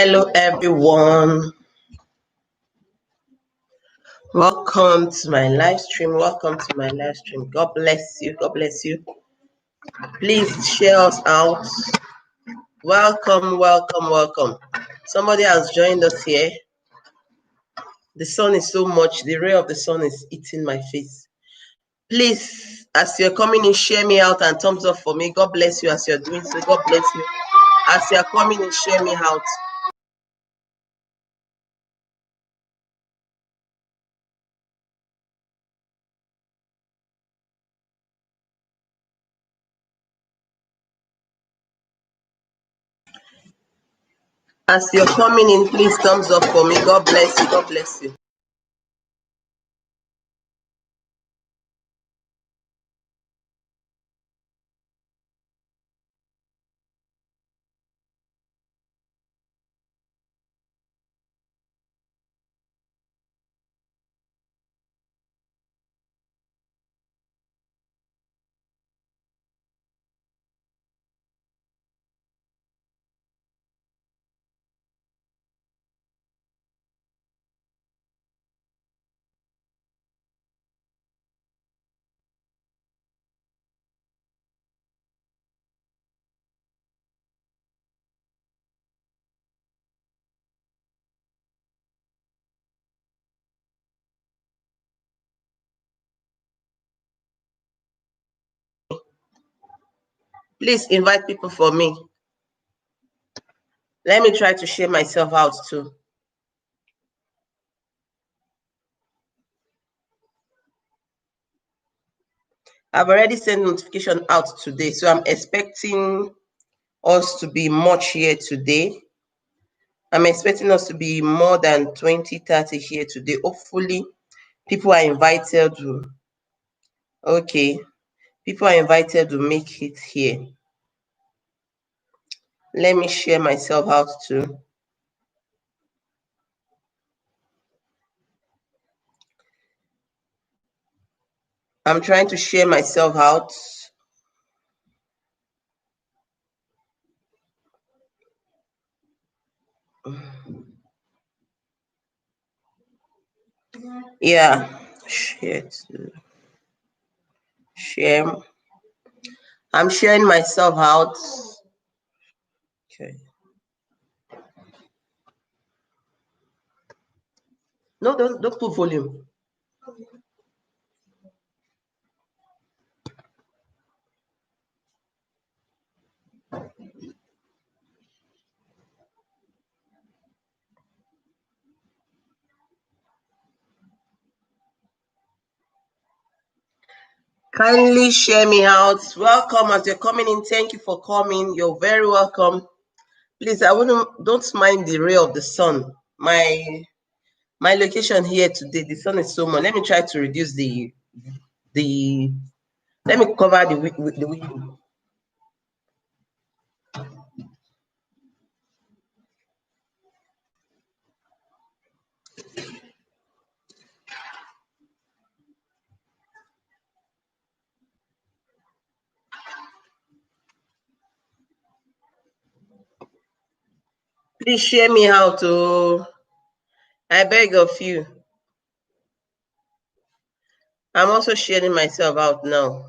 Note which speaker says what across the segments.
Speaker 1: Hello everyone, welcome to my live stream. God bless you. Please share us out. Welcome. Somebody has joined us here. The sun is so much, the ray of the sun is eating my face. Please, as you're coming in, share me out and thumbs up for me. God bless you as you're doing so. God bless you. As you're coming in, share me out. As you're coming in, please thumbs up for me. God bless you. Please invite people for me. Let me try to share myself out too. I've already sent notification out today, so I'm expecting us to be much here today. I'm expecting us to be more than 20, 30 here today. Hopefully, people are invited to. Okay, people are invited to make it here. Let me share myself out too. I'm trying to share myself out. Yeah, share. I'm sharing myself out. Okay. No, don't put volume. Kindly share me out. Welcome as you're coming in. Thank you for coming. You're very welcome. Please, don't mind the ray of the sun. My location here today, the sun is so much. Let me try to reduce let me cover the window. Please share me out. Oh, I beg of you. I'm also sharing myself out now.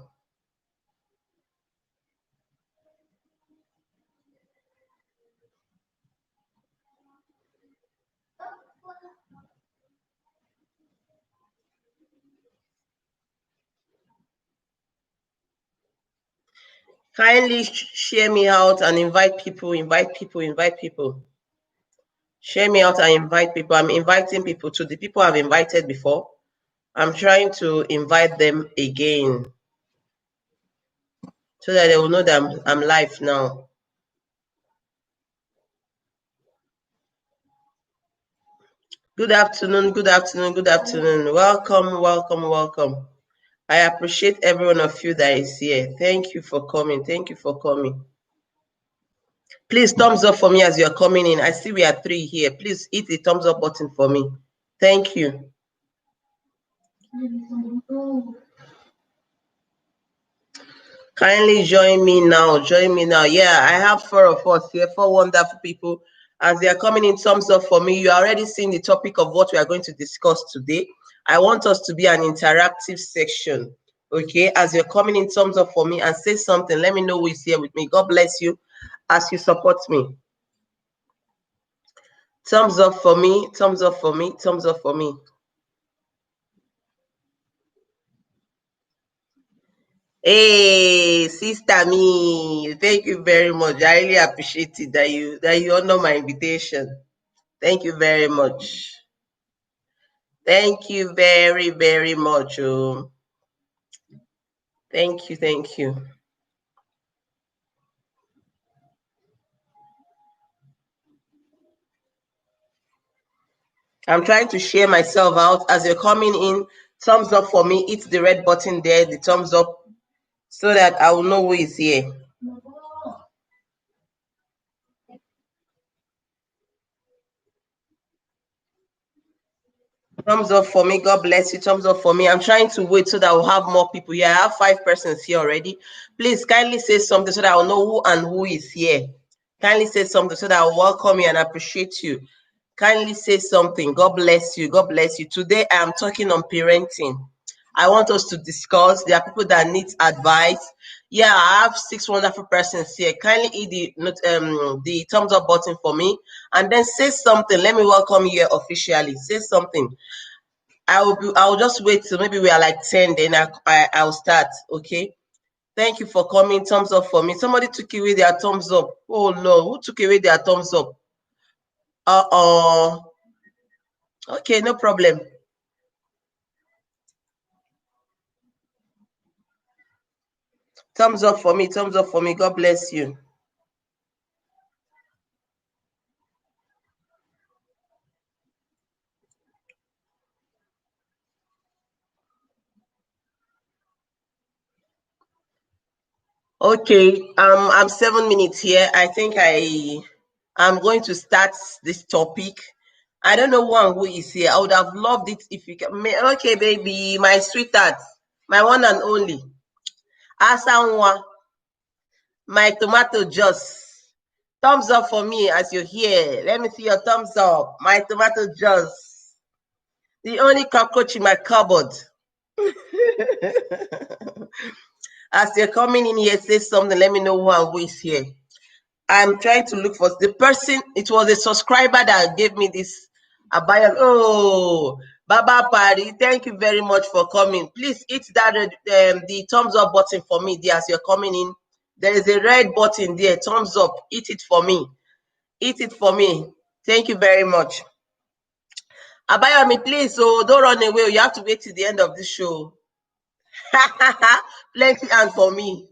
Speaker 1: Kindly share me out and invite people. Share me out and invite people. I'm inviting people to the people I've invited before. I'm trying to invite them again so that they will know that I'm live now. Good afternoon. Welcome. I appreciate every one of you that is here. Thank you for coming. Please thumbs up for me as you're coming in. I see we are 3 here. Please hit the thumbs up button for me. Thank you. Kindly join me now. Yeah, I have 4 of us here, 4 wonderful people. As they are coming in, thumbs up for me. You are already seeing the topic of what we are going to discuss today. I want us to be an interactive section. Okay, as you're coming in, thumbs up for me and say something. Let me know who is here with me. God bless you as you support me. Thumbs up for me, thumbs up for me, thumbs up for me. Hey, sister me, thank you very much. I really appreciate it that you honor my invitation. Thank you very much. Thank you very, very much. Oh. Thank you, thank you. I'm trying to share myself out. As you're coming in, thumbs up for me. Hit the red button there, the thumbs up, so that I will know who is here. Thumbs up for me. God bless you. Thumbs up for me. I'm trying to wait so that we'll have more people here. I have 5 persons here already. Please kindly say something so that I'll know who and who is here. Kindly say something so that I'll welcome you and appreciate you. Kindly say something. God bless you. God bless you. Today I am talking on parenting. I want us to discuss. There are people that need advice. Yeah, I have 6 wonderful persons here. Kindly hit the thumbs up button for me and then say something. Let me welcome you here officially. Say something. I'll just wait till maybe we are like 10, then I'll start. Okay. Thank you for coming. Thumbs up for me. Somebody took away their thumbs up. Oh Lord, who took away their thumbs up? Okay, no problem. Thumbs up for me. Thumbs up for me. God bless you. Okay, I'm 7 minutes here. I think I'm going to start this topic. I don't know who is here. I would have loved it if you can. Okay, baby, my sweetheart, my one and only. Asanwa, my tomato juice. Thumbs up for me as you're here. Let me see your thumbs up. My tomato juice. The only cockroach in my cupboard. As you're coming in here, say something. Let me know who is here. I'm trying to look for the person. It was a subscriber that gave me this abaya. Oh, Baba Party, thank you very much for coming. Please hit that the thumbs up button for me there as you're coming in. There is a red button there. Thumbs up. Hit it for me. Hit it for me. Thank you very much. Abayomi, please, so don't run away. You have to wait till the end of the show. Plenty and for me.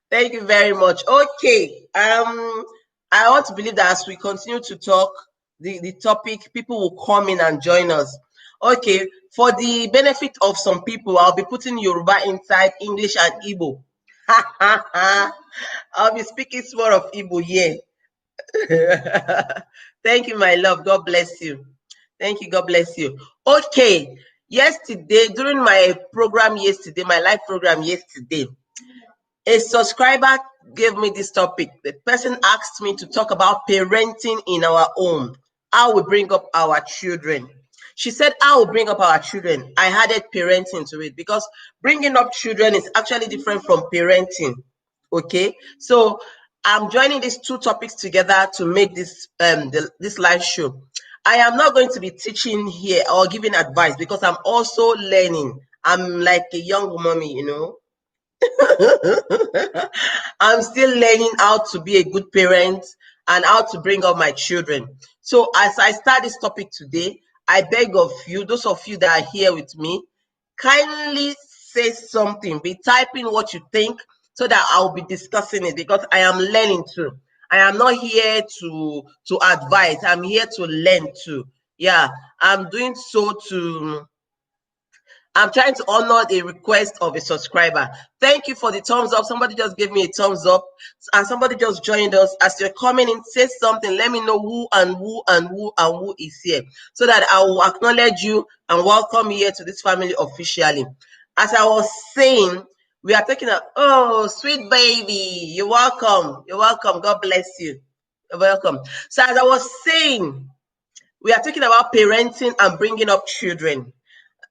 Speaker 1: Thank you very much. Okay. I want to believe that as we continue to talk, the topic, people will come in and join us. Okay. For the benefit of some people, I'll be putting Yoruba inside English and Igbo. I'll be speaking more of Igbo here. Thank you, my love. God bless you. Thank you. God bless you. Okay. Yesterday, during my program yesterday, my live program yesterday, a subscriber gave me this topic. The person asked me to talk about parenting in our home, how we bring up our children. She said, how we bring up our children. I added parenting to it because bringing up children is actually different from parenting. Okay, so I'm joining these 2 topics together to make this this live show. I am not going to be teaching here or giving advice because I'm also learning. I'm like a young mommy, you know. I'm still learning how to be a good parent and how to bring up my children. So as I start this topic today, I beg of you, those of you that are here with me, kindly say something. Be typing what you think so that I'll be discussing it because I am learning too. I am not here to advise. I'm here to learn too. Yeah, I'm doing so to I'm trying to honor the request of a subscriber. Thank you for the thumbs up. Somebody just gave me a thumbs up, and somebody just joined us. As you're coming in, say something. Let me know who and who and who and who is here, so that I will acknowledge you and welcome you here to this family officially. As I was saying, We are taking a, oh, sweet baby. You're welcome. You're welcome. God bless you. You're welcome. So as I was saying, we are talking about parenting and bringing up children.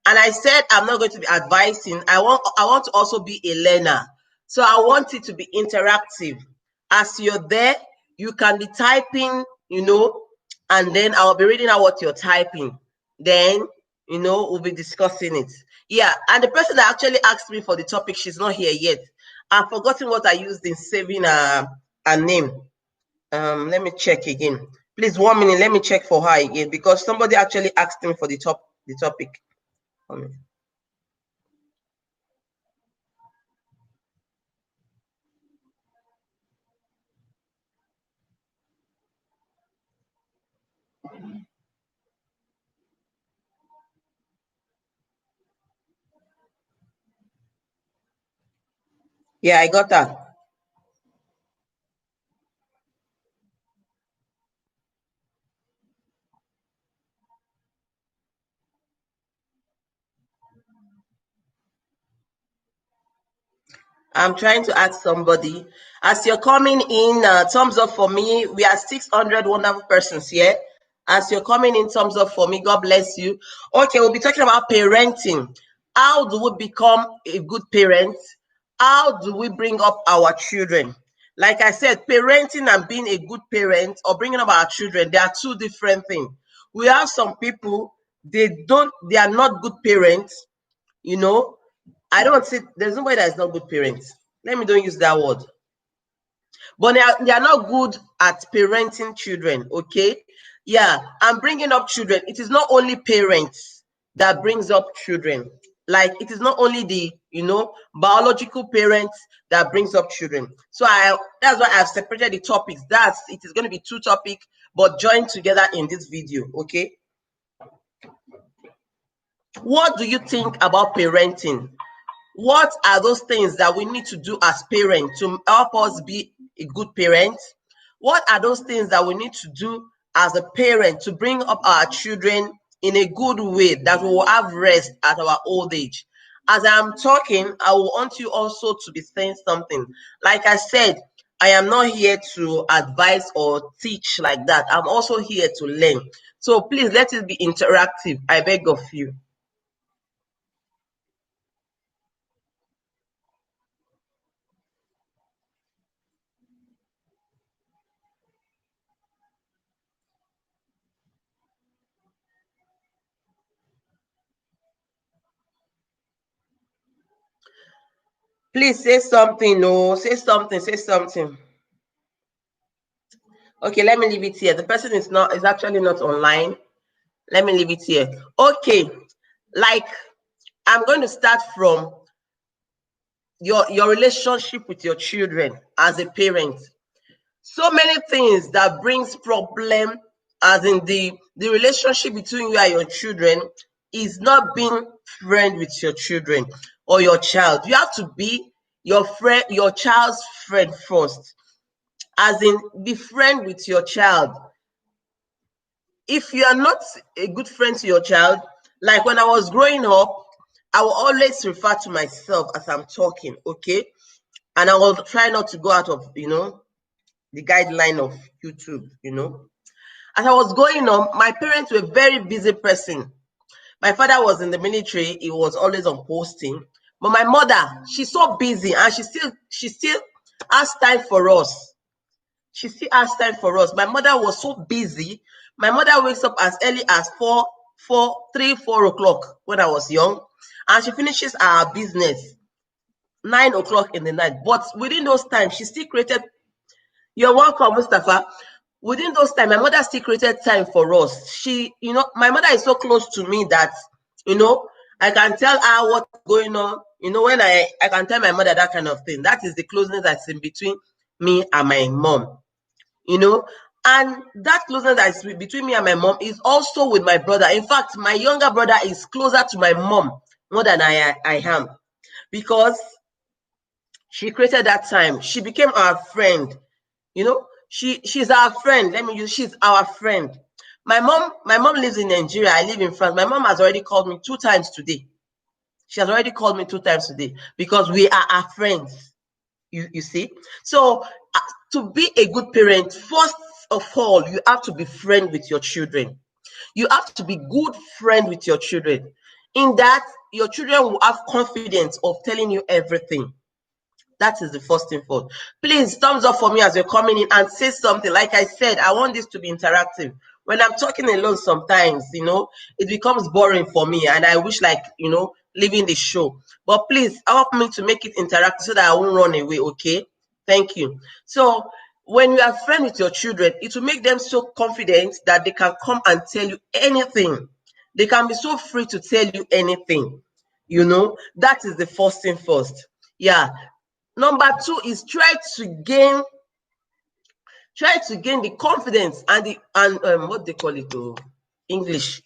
Speaker 1: And I said I'm not going to be advising. I want to also be a learner. So I want it to be interactive. As you're there, you can be typing, and then I'll be reading out what you're typing. Then, we'll be discussing it. Yeah, and the person that actually asked me for the topic, she's not here yet. I've forgotten what I used in saving a name. Let me check again. Please, 1 minute. Let me check for her again because somebody actually asked me for the topic. Yeah, I got that. I'm trying to ask somebody. As you're coming in, thumbs up for me. We are 600 wonderful persons here. As you're coming in, thumbs up for me. God bless you. Okay, we'll be talking about parenting. How do we become a good parent? How do we bring up our children? Like I said, parenting and being a good parent or bringing up our children, they are two different things. We have some people, they are not good parents, you know, I don't see there's nobody that is not good parents. Let me don't use that word. But they are not good at parenting children, okay? Yeah, and bringing up children. It is not only parents that brings up children. Like it is not only the biological parents that brings up children. So that's why I've separated the topics. It is going to be two topics, but joined together in this video, okay? What do you think about parenting? What are those things that we need to do as parents to help us be a good parent? What are those things that we need to do as a parent to bring up our children in a good way that we will have rest at our old age? As I'm talking, I want you also to be saying something. Like I said, I am not here to advise or teach like that. I'm also here to learn. So please let it be interactive. I beg of you. Please say something. No, say something. Say something. Okay, let me leave it here. The person is actually not online. Let me leave it here. Okay, like I'm going to start from your relationship with your children as a parent. So many things that brings problem as in the relationship between you and your children is not being friend with your children or your child. You have to be your child's friend first, as in be friend with your child. If you are not a good friend to your child, like when I was growing up, I will always refer to myself as I'm talking, okay? And I will try not to go out of, the guideline of YouTube. As I was going on, my parents were very busy person. My father was in the military, he was always on posting. But my mother, she's so busy and she still has time for us. She still has time for us. My mother was so busy. My mother wakes up as early as 4 o'clock when I was young, and she finishes our business 9 o'clock in the night. But within those times, she still created. You're welcome, Mustafa. Within those times, my mother still created time for us. My mother is so close to me that I can tell her what's going on. When I can tell my mother that kind of thing. That is the closeness that's in between me and my mom you know and that closeness that is between me and my mom is also with my brother. In fact, my younger brother is closer to my mom more than I am, because she created that time. She became our friend. She's our friend. She's our friend. My mom lives in Nigeria. I live in France. My mom has already called me 2 times today. She has already called me 2 times today because we are friends. You see? So to be a good parent, first of all, you have to be friend with your children. You have to be good friend with your children. In that, your children will have confidence of telling you everything. That is the first thing first. Please, thumbs up for me as you're coming in and say something. Like I said, I want this to be interactive. When I'm talking alone sometimes, it becomes boring for me and I wish leaving the show. But please help me to make it interactive so that I won't run away, okay? Thank you. So when you are friends with your children, it will make them so confident that they can come and tell you anything. They can be so free to tell you anything. That is the first thing first. Yeah. Number 2 is try to gain the confidence and what they call it, English.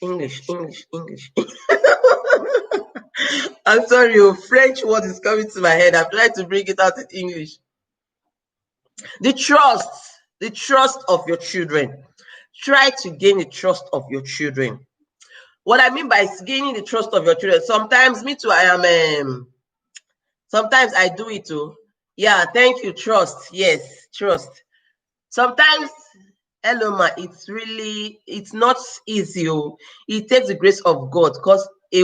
Speaker 1: I'm sorry, French word is coming to my head. I'm trying to bring it out in English. The trust of your children. Try to gain the trust of your children. What I mean by gaining the trust of your children, sometimes me too, sometimes I do it too. Yeah, thank you, trust. Yes, trust. Sometimes, hello ma, it's not easy. It takes the grace of God because I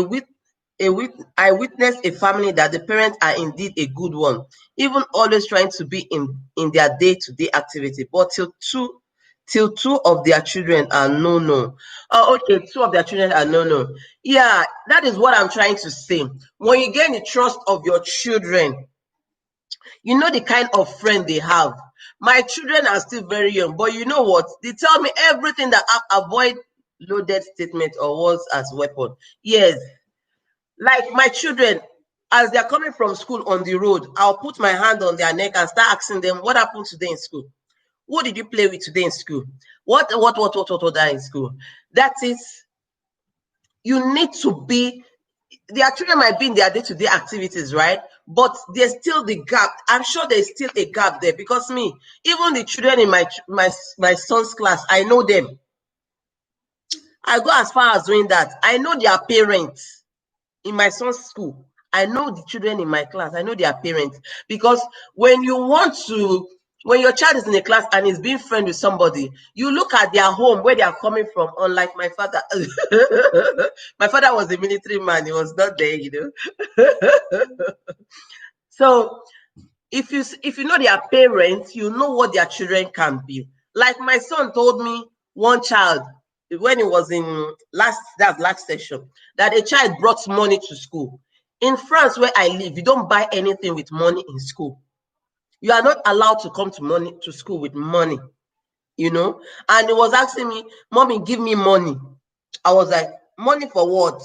Speaker 1: witnessed a family that the parents are indeed a good one, even always trying to be in their day-to-day activity, but till two of their children are no. Oh, okay, 2 of their children are no. Yeah, that is what I'm trying to say. When you gain the trust of your children, you know the kind of friend they have. My children are still very young, but you know what? They tell me everything that avoid loaded statement or words as weapon. Yes, like my children, as they're coming from school on the road, I'll put my hand on their neck and start asking them, what happened today in school? What did you play with today in school? What are in school? That is, you need to be, their children might be in their day-to-day activities, right? But there's still the gap. I'm sure there's still a gap there because even the children in my son's class, I know them. I go as far as doing that. I know their parents in my son's school. I know the children in my class. I know their parents because when your child is in a class and is being friends with somebody, you look at their home, where they are coming from. Unlike my father, my father was a military man. He was not there, So if you know their parents, you know what their children can be. Like my son told me, one child, when he was in last session, that a child brought money to school. In France, where I live, you don't buy anything with money in school. You are not allowed to come to school with money, And he was asking me, Mommy, give me money. I was like, money for what?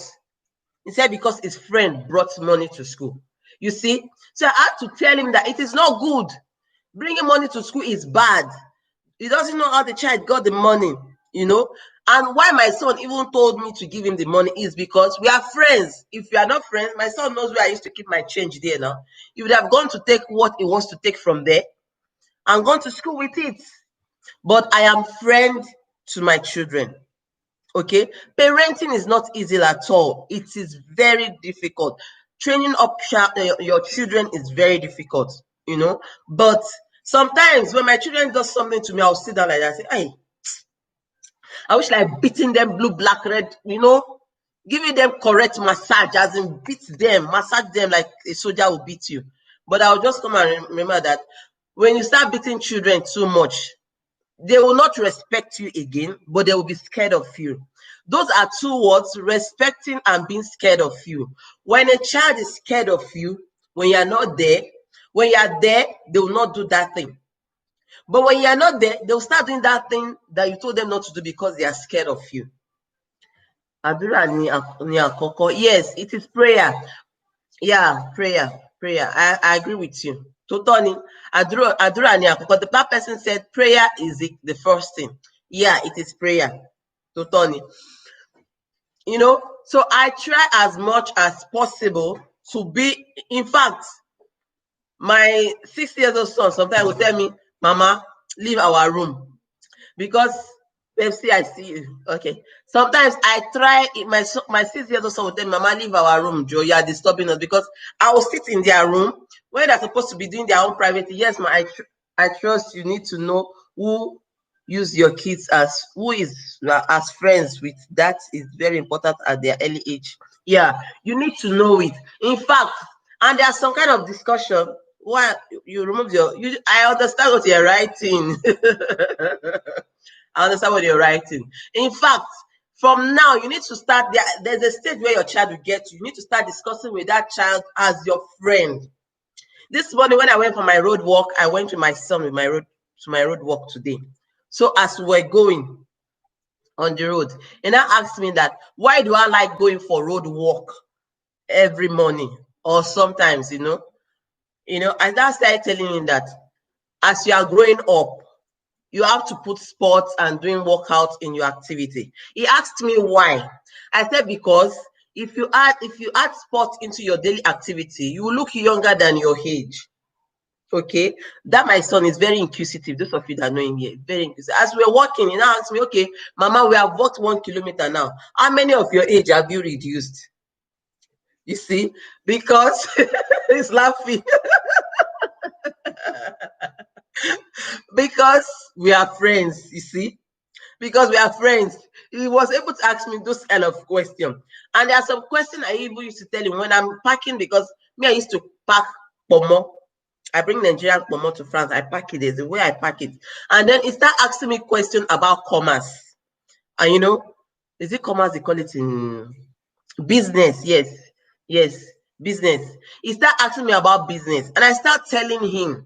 Speaker 1: He said, because his friend brought money to school. You see? So I had to tell him that it is not good. Bringing money to school is bad. He doesn't know how the child got the money, And why my son even told me to give him the money is because we are friends. If we are not friends, my son knows where I used to keep my change there now. He would have gone to take what he wants to take from there and gone to school with it. But I am friend to my children. Okay, parenting is not easy at all. It is very difficult. Training up your children is very difficult, But sometimes when my children do something to me, I'll sit down like that and say, hey, I wish like beating them blue, black, red, giving them correct massage, as in beat them, massage them like a soldier will beat you. But I'll just come and remember that when you start beating children too much, they will not respect you again, but they will be scared of you. Those are 2 words, respecting and being scared of you. When a child is scared of you, when you are not there, when you are there, they will not do that thing. But when you are not there, they will start doing that thing that you told them not to do because they are scared of you. Yes, it is prayer. Yeah, prayer. I agree with you. Totally. Because the black person said prayer is the first thing. Yeah, it is prayer. Totally. So I try as much as possible to be, in fact, my 6 years old son sometimes will tell me, Mama, leave our room. Because Pepsi, I see you. Okay. Sometimes I try my 6 years old son will tell me, Mama, leave our room, Joe. You are disturbing us because I will sit in their room when they're supposed to be doing their own private. Yes, I trust you need to know who use your kids as who is as friends with. That is very important at their early age. Yeah, you need to know it. In fact, and there's some kind of discussion. Why you remove I understand what you're writing. I understand what you're writing. In fact, from now, you need to start there's a stage where your child will get to. You need to start discussing with that child as your friend. This morning, when I went for my road walk, I went with my son with my road walk today. So as we're going on the road, and I asked me that why do I like going for road walk every morning or sometimes, and I started telling him that as you are growing up, you have to put sports and doing workout in your activity. He asked me why. I said because if you add sports into your daily activity, you will look younger than your age. Okay, that my son is very inquisitive. Those of you that know him here, very inquisitive. As we're walking, he now asks me, okay, Mama, we have walked 1 kilometer now. How many of your age have you reduced? You see, because he's laughing. Because we are friends, you see. Because we are friends. He was able to ask me those kind of questions. And there are some questions I even used to tell him when I'm packing, because me, I used to pack pomo. I bring Nigerian pomo to France. I pack it. There's a way I pack it. And then he start asking me questions about commerce. And is it commerce they call it in business? Yes. Yes. Business. He start asking me about business. And I start telling him.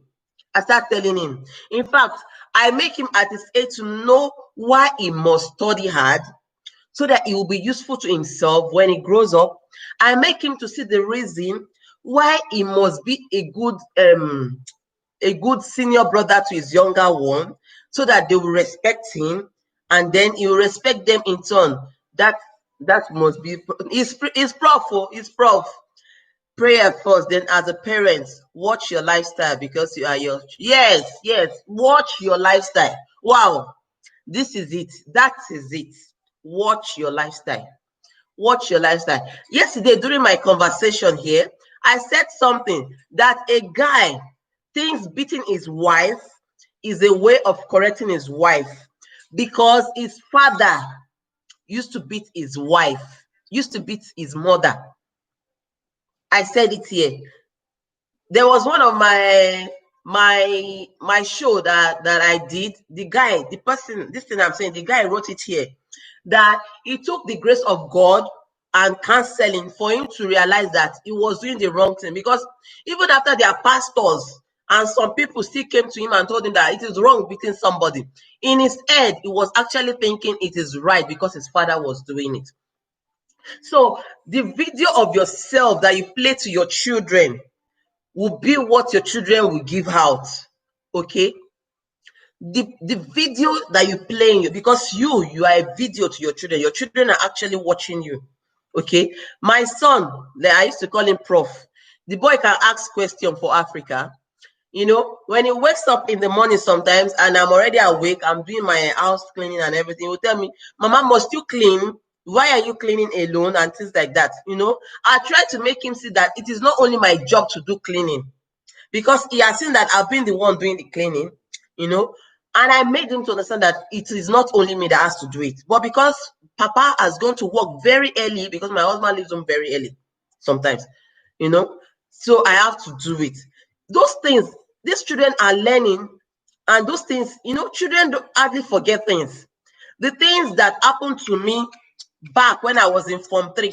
Speaker 1: In fact, I make him at his age to know why he must study hard so that it will be useful to himself when he grows up. I make him to see the reason why he must be a good senior brother to his younger one, so that they will respect him, and then he will respect them in turn. That must be is prof. Is prof. Prayer first, then as a parent, watch your lifestyle, because you are yes, watch your lifestyle. Wow, this is it. That is it. Watch your lifestyle. Watch your lifestyle. Yesterday, during my conversation here, I said something that a guy thinks beating his wife is a way of correcting his wife, because his father used to beat his wife, used to beat his mother. I said it here. There was one of my show that I did. The person, this thing I'm saying, the guy wrote it here, that it took the grace of God and counseling for him to realize that he was doing the wrong thing. Because even after their pastors and some people still came to him and told him that it is wrong beating somebody, in his head, he was actually thinking it is right because his father was doing it. So the video of yourself that you play to your children will be what your children will give out. Okay? The video that you playing, because you are a video to your children. Your children are actually watching you. Okay? My son, I used to call him Prof. The boy can ask question for Africa. When he wakes up in the morning sometimes and I'm already awake, I'm doing my house cleaning and everything, he will tell me, Mama, must you clean? Why are you cleaning alone? And things like that. I try to make him see that it is not only my job to do cleaning, because he has seen that I've been the one doing the cleaning, and I made him to understand that it is not only me that has to do it. But because Papa has gone to work very early, because my husband leaves home very early sometimes, so I have to do it. Those things, these children are learning, and those things, children don't hardly forget things. The things that happened to me back when I was in Form 3,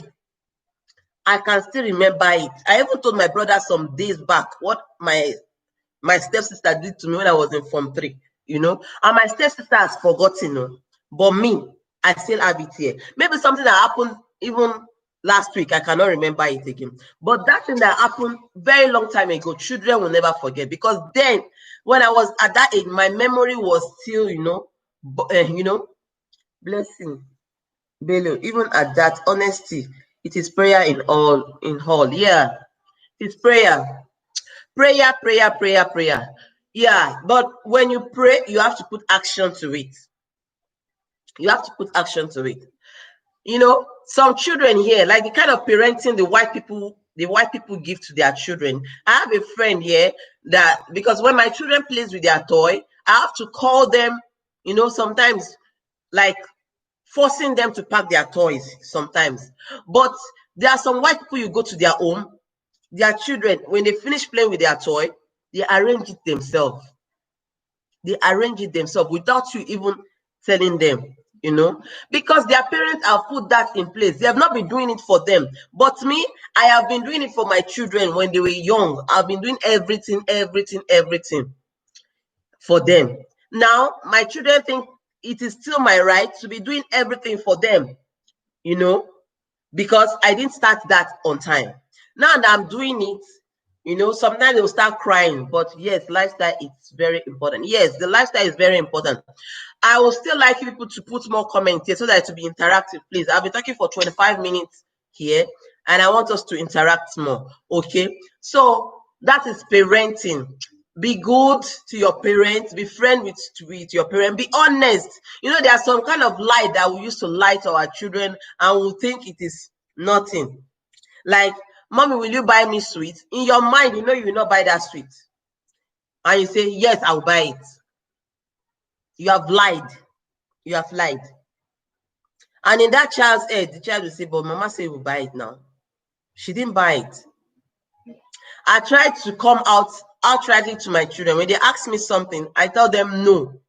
Speaker 1: I can still remember it. I even told my brother some days back what my stepsister did to me when I was in Form 3, and my stepsister has forgotten, but me, I still have it here. Maybe something that happened even last week, I cannot remember it again. But that thing that happened very long time ago, children will never forget, because then, when I was at that age, my memory was still, blessing. Bello, even at that, honesty, it is prayer in all. Yeah, it's prayer. Prayer, prayer, prayer, prayer. Yeah, but when you pray, you have to put action to it. You have to put action to it. You know, some children here, like the kind of parenting the white people give to their children. I have a friend here that, because when my children plays with their toy, I have to call them, you know, sometimes, like forcing them to pack their toys sometimes. But there are some white people, you go to their home, their children, when they finish playing with their toy, they arrange it themselves. They arrange it themselves without you even telling them, you know, because their parents have put that in place. They have not been doing it for them. But me, I have been doing it for my children when they were young. I've been doing everything for them. Now, my children think it is still my right to be doing everything for them, you know, because I didn't start that on time. Now that I'm doing it, you know, sometimes they'll start crying. But yes, lifestyle is very important. Yes, the lifestyle is very important. I would still like people to put more comments here so that it will be interactive, please. I've been talking for 25 minutes here, and I want us to interact more. Okay, so that is parenting. Be good to your parents, be friend with your parents, be honest. You know, there are some kind of lie that we used to lie to our children, and we think it is nothing. Like, mommy, will you buy me sweet? In your mind, you know you will not buy that sweet. And you say, yes, I'll buy it. You have lied. You have lied. And in that child's head, the child will say, but mama said we'll buy it now. She didn't buy it. I tried to come out outrightly to my children. When they ask me something, I tell them no.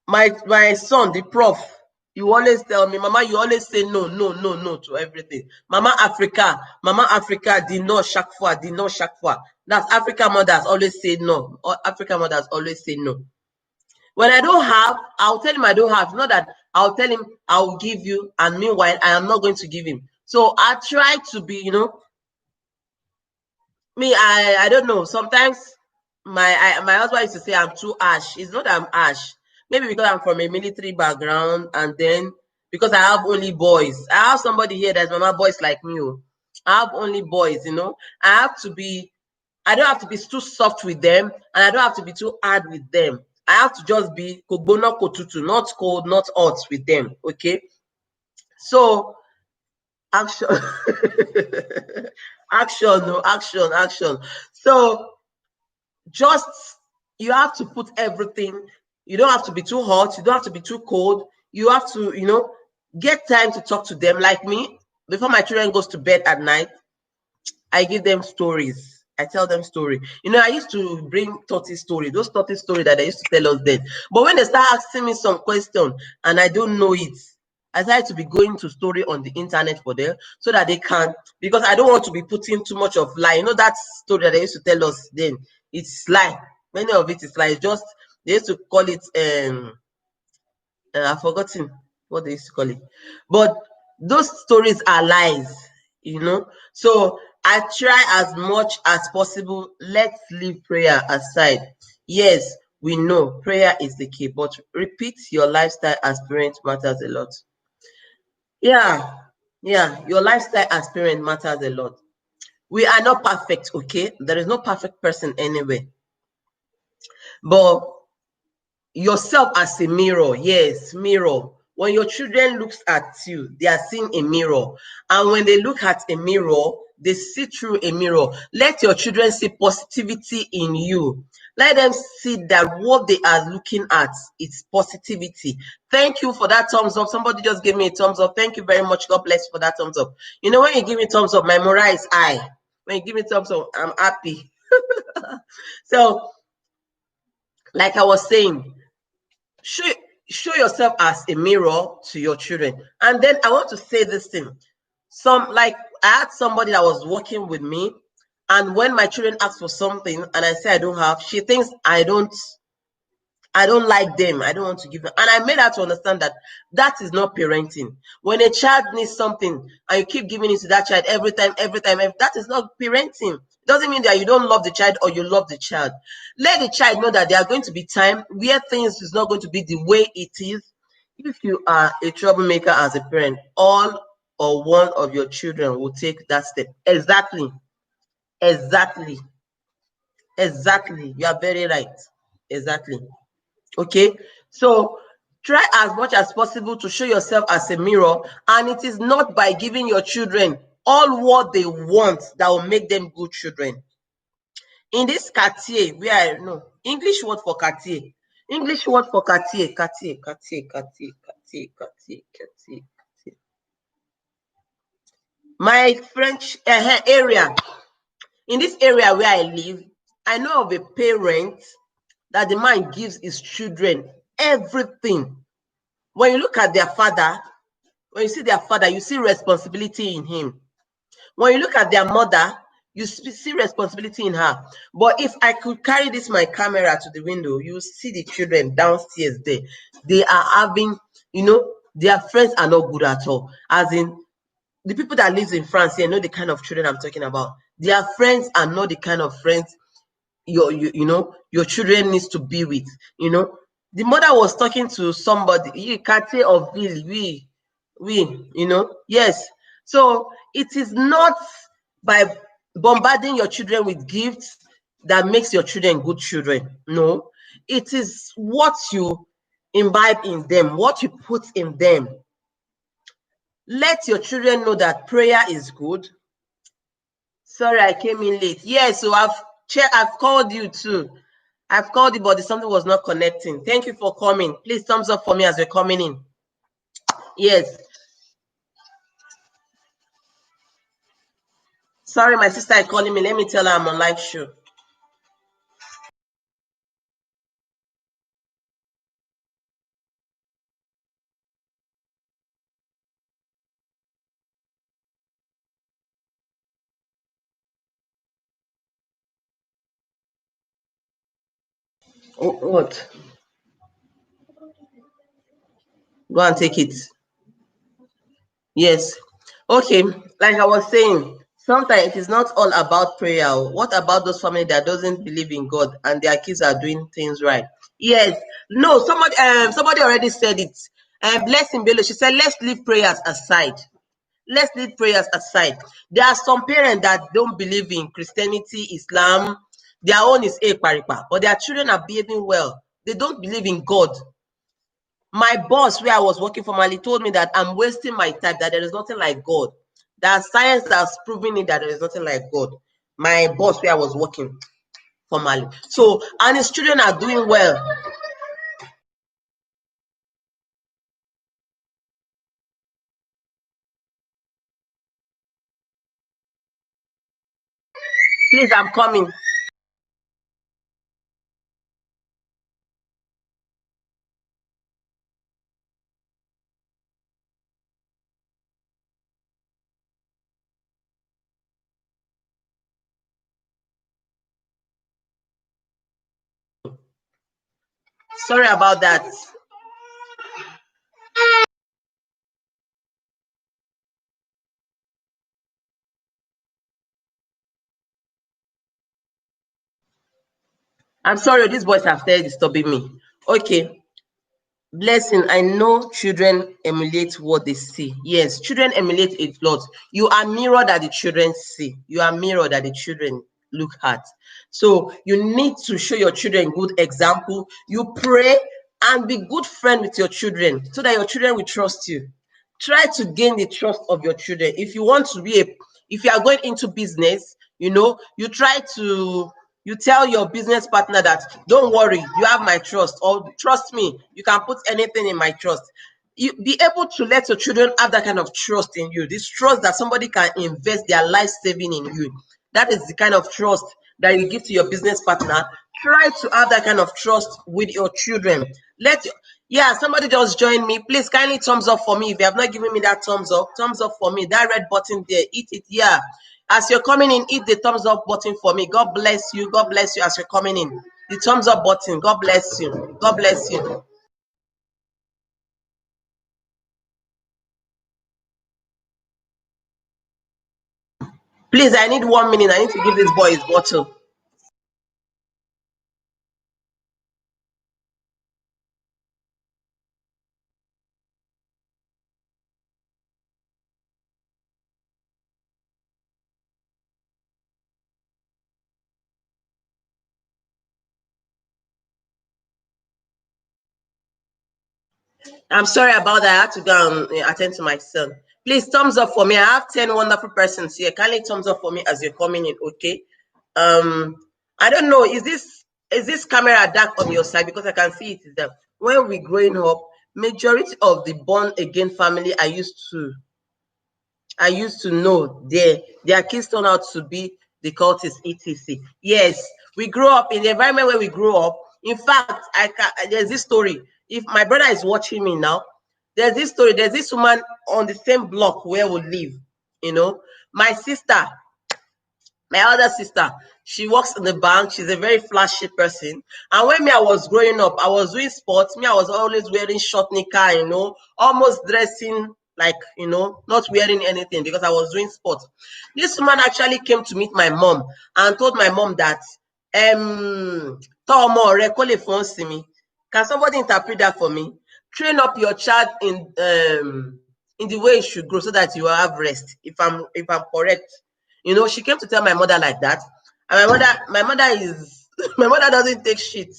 Speaker 1: My son, the prof, you always tell me, mama, you always say no to everything. Mama Africa did not shakwa. That's African mothers always say no. African mothers always say no. When I don't have, I'll tell him I don't have. Not that I'll tell him I'll give you, and meanwhile I am not going to give him. So I try to be, you know, me. I don't know. Sometimes my husband used to say I'm too harsh. It's not that I'm harsh. Maybe because I'm from a military background, and then because I have only boys. I have somebody here that's mama boys like me. I have only boys. You know, I don't have to be too soft with them, and I don't have to be too hard with them. I have to just be kogbono kotutu, not cold, not hot with them. Okay. So action, action, no action. So just, you have to put everything. You don't have to be too hot. You don't have to be too cold. You have to, you know, get time to talk to them. Like me, before my children goes to bed at night, I give them stories. I tell them story. You know, I used to bring 30 stories, those 30 stories that they used to tell us then. But when they start asking me some question and I don't know it, I try to be going to story on the internet for them so that they can, because I don't want to be putting too much of lie. You know, that story that they used to tell us then, it's lie. Many of it is lie. It's just, they used to call it, I've forgotten what they used to call it. But those stories are lies, you know. So I try as much as possible. Let's leave prayer aside. Yes, we know prayer is the key, but repeat your lifestyle as parent matters a lot. Yeah, yeah, your lifestyle as parent matters a lot. We are not perfect, okay? There is no perfect person anywhere. But yourself as a mirror, yes, mirror. When your children looks at you, they are seeing a mirror. And when they look at a mirror, they see through a mirror. Let your children see positivity in you. Let them see that what they are looking at is positivity. Thank you for that thumbs up. Somebody just gave me a thumbs up. Thank you very much. God bless you for that thumbs up. You know, when you give me thumbs up, my morale is high. When you give me thumbs up, I'm happy. So, like I was saying, show yourself as a mirror to your children. And then I want to say this thing. I had somebody that was working with me, and when my children ask for something and I say I don't have, she thinks I don't like them. I don't want to give them. And I made her to understand that that is not parenting. When a child needs something and you keep giving it to that child every time, that is not parenting. It doesn't mean that you don't love the child or you love the child. Let the child know that there are going to be time where things is not going to be the way it is. If you are a troublemaker as a parent, all or one of your children will take that step. Exactly. Exactly. Exactly. You are very right. Exactly. Okay, so Try as much as possible to show yourself as a mirror, and it is not by giving your children all what they want that will make them good children. In this quartier, where I know English word for quartier, English word for quartier, quartier, quartier, quartier, quartier, quartier, quartier. My French area, in this area where I live, I know of a parent that the man gives his children everything. When you look at their father, when you see their father, you see responsibility in him. When you look at their mother, you see responsibility in her. But if I could carry this my camera to the window, you see the children downstairs there. They are having, their friends are not good at all. As in, the people that lives in France here know the kind of children I'm talking about. Their friends are not the kind of friends your children needs to be with. The mother was talking to somebody, you can't say of Bill, yes. So it is not by bombarding your children with gifts that makes your children good children. No, it is what you imbibe in them, what you put in them. Let your children know that prayer is good. Sorry, I came in late. Yes, so I've called you too. I've called you, but something was not connecting. Thank you for coming. Please thumbs up for me as you're coming in. Yes. Sorry, my sister is calling me. Let me tell her I'm on live show. What? Go and take it. Yes. Okay. Like I was saying, sometimes it is not all about prayer. What about those family that doesn't believe in God and their kids are doing things right? Yes. No, somebody already said it. Blessing Bello, she said, let's leave prayers aside. Let's leave prayers aside. There are some parents that don't believe in Christianity, Islam. Their own is a paripa, but their children are behaving well. They don't believe in God. My boss, where I was working formally, told me that I'm wasting my time, that there is nothing like God. That science has proven it that there is nothing like God. My boss, where I was working formally. So, and his children are doing well. Please, I'm coming. Sorry about that. I'm sorry, these boys have started disturbing me. Okay. Blessing, I know children emulate what they see. Yes, children emulate a lot. You are mirror that the children see. You are mirror that the children look at. So you need to show your children good example. You pray and be good friend with your children so that your children will trust you. Try to gain the trust of your children. If you want to be if you are going into business, you try to you tell your business partner that don't worry, you have my trust, or trust me, you can put anything in my trust. You be able to let your children have that kind of trust in you, this trust that somebody can invest their life saving in you. That is the kind of trust that you give to your business partner. Try to have that kind of trust with your children. Yeah, somebody just joined me. Please kindly thumbs up for me. If you have not given me that thumbs up for me. That red button there, hit it. Yeah. As you're coming in, hit the thumbs up button for me. God bless you. God bless you as you're coming in. The thumbs up button. God bless you. God bless you. Please, I need 1 minute. I need to give this boy his bottle. I'm sorry about that. I had to go and attend to my son. Please, thumbs up for me. I have 10 wonderful persons here. Kindly thumbs up for me as you're coming in, okay? Um, I don't know. Is this camera dark on your side? Because I can see it is there. When we growing up, majority of the born again family I used to know their kids turn out to be the cultists, etc. Yes, we grew up in the environment where we grew up. In fact, there's this story. If my brother is watching me now, there's this story. There's this woman on the same block where we live. You know, my sister, my other sister, she works in the bank. She's a very flashy person. And when I was growing up, I was doing sports. I was always wearing short knicker, almost dressing like, not wearing anything because I was doing sports. This woman actually came to meet my mom and told my mom that, Tomo Rekole Fonsimi, can somebody interpret that for me? Train up your child in the way it should grow so that you will have rest. If I'm correct. She came to tell my mother like that. And my mother is, my mother doesn't take shit.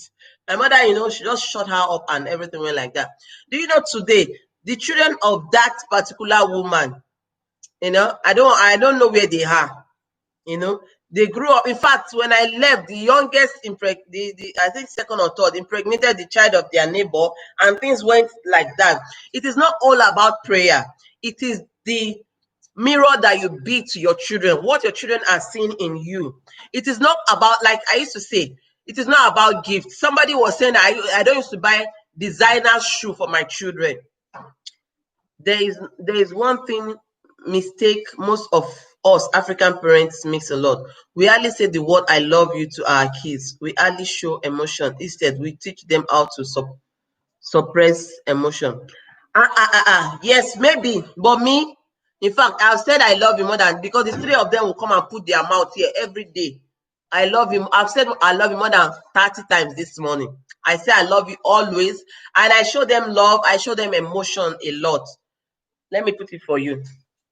Speaker 1: My mother, she just shut her up and everything went like that. Do you know today, the children of that particular woman, I don't know where they are. They grew up. In fact, when I left, the youngest I think second or third impregnated the child of their neighbor, and things went like that. It is not all about prayer. It is the mirror that you be to your children, what your children are seeing in you. It is not about, like I used to say, it is not about gifts. Somebody was saying I don't used to buy designer shoe for my children. There is one thing mistake most of us African parents makes a lot. We hardly say the word I love you to our kids. We hardly show emotion. Instead, we teach them how to suppress emotion. Yes, maybe. But me, in fact, I've said I love you more than, because the three of them will come and put their mouth here every day. I love you. I've said I love you more than 30 times this morning. I say I love you always. And I show them love. I show them emotion a lot. Let me put it for you.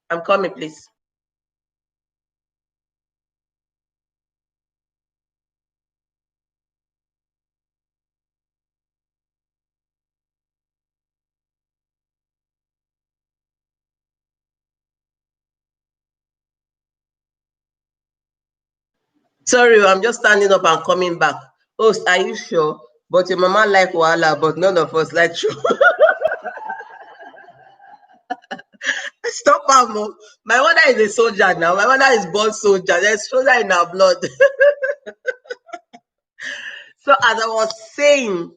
Speaker 1: I'm coming, please. Sorry, I'm just standing up and coming back. Host, are you sure? But your mama like wahala, but none of us like you. Stop, Amo. My mother is a soldier now. My mother is born soldier. There's soldier in our blood. So as I was saying,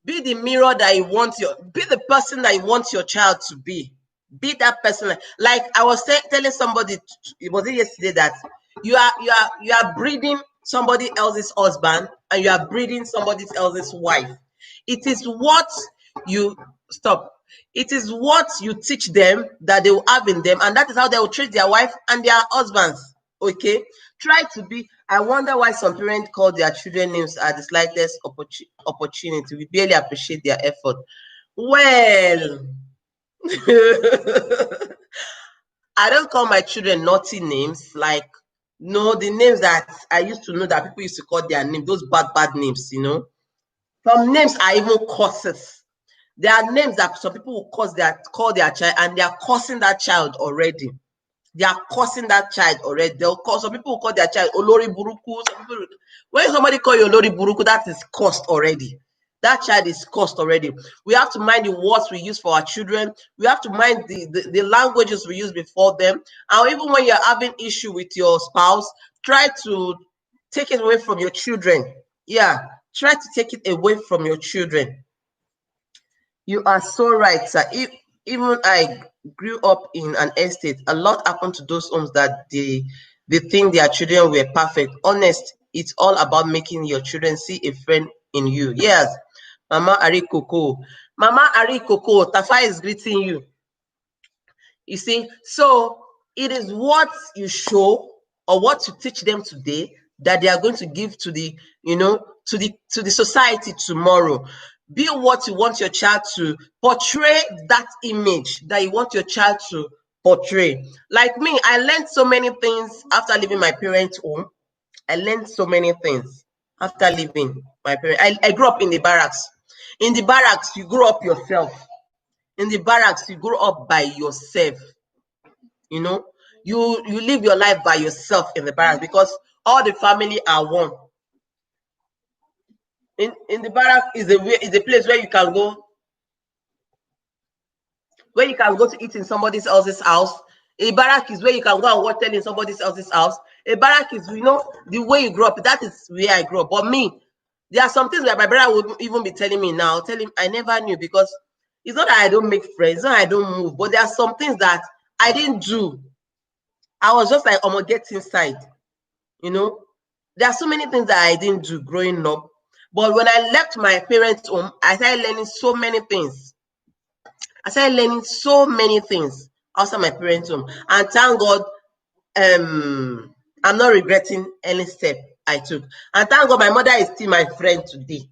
Speaker 1: be the mirror that you want be the person that you want your child to be. Be that person. Like I was telling somebody, was it yesterday, that you are breeding somebody else's husband and you are breeding somebody else's wife. It is what you stop. It is what you teach them that they will have in them, and that is how they will treat their wife and their husbands. Okay, try to be. I wonder why some parents call their children names at the slightest opportunity. We barely appreciate their effort. Well, I don't call my children naughty names. Like, no, the names that I used to know that people used to call their name, those bad names. Some names are even curses. There are names that some people will call their child, and they are cursing that child already. They are cursing that child already. Some people will call their child Olori Buruku. When somebody call you Olori Buruku, that is cursed already. That child is cursed already. We have to mind the words we use for our children. We have to mind the languages we use before them. And even when you're having issue with your spouse, try to take it away from your children. Yeah, try to take it away from your children. You are so right, sir. Even I grew up in an estate. A lot happened to those homes that they think their children were perfect. Honest, it's all about making your children see a friend in you. Yes, Mama Ari Coco. Mama Ari Coco, Tafa is greeting you. You see, so it is what you show or what you teach them today that they are going to give to the society tomorrow. Be what you want your child to portray, that image that you want your child to portray. Like me, I learned so many things after leaving my parents' home. I learned so many things after leaving my parents. I grew up in the barracks. In the barracks, you grow up yourself. In the barracks, you grow up by yourself. You know, you live your life by yourself in the barracks because all the family are one. In the barracks is a place where you can go to eat in somebody else's house. A barrack is where you can go and watch telling somebody else's house. A barrack is, the way you grow up. That is where I grew up. But me, there are some things where my brother would even be telling me now. Tell him I never knew, because it's not that I don't make friends, it's not that I don't move, but there are some things that I didn't do. I was just like, I'm gonna get inside. There are so many things that I didn't do growing up. But when I left my parents' home, I started learning so many things. Outside my parents' home. And thank God, I'm not regretting any step I took. And thank God my mother is still my friend today.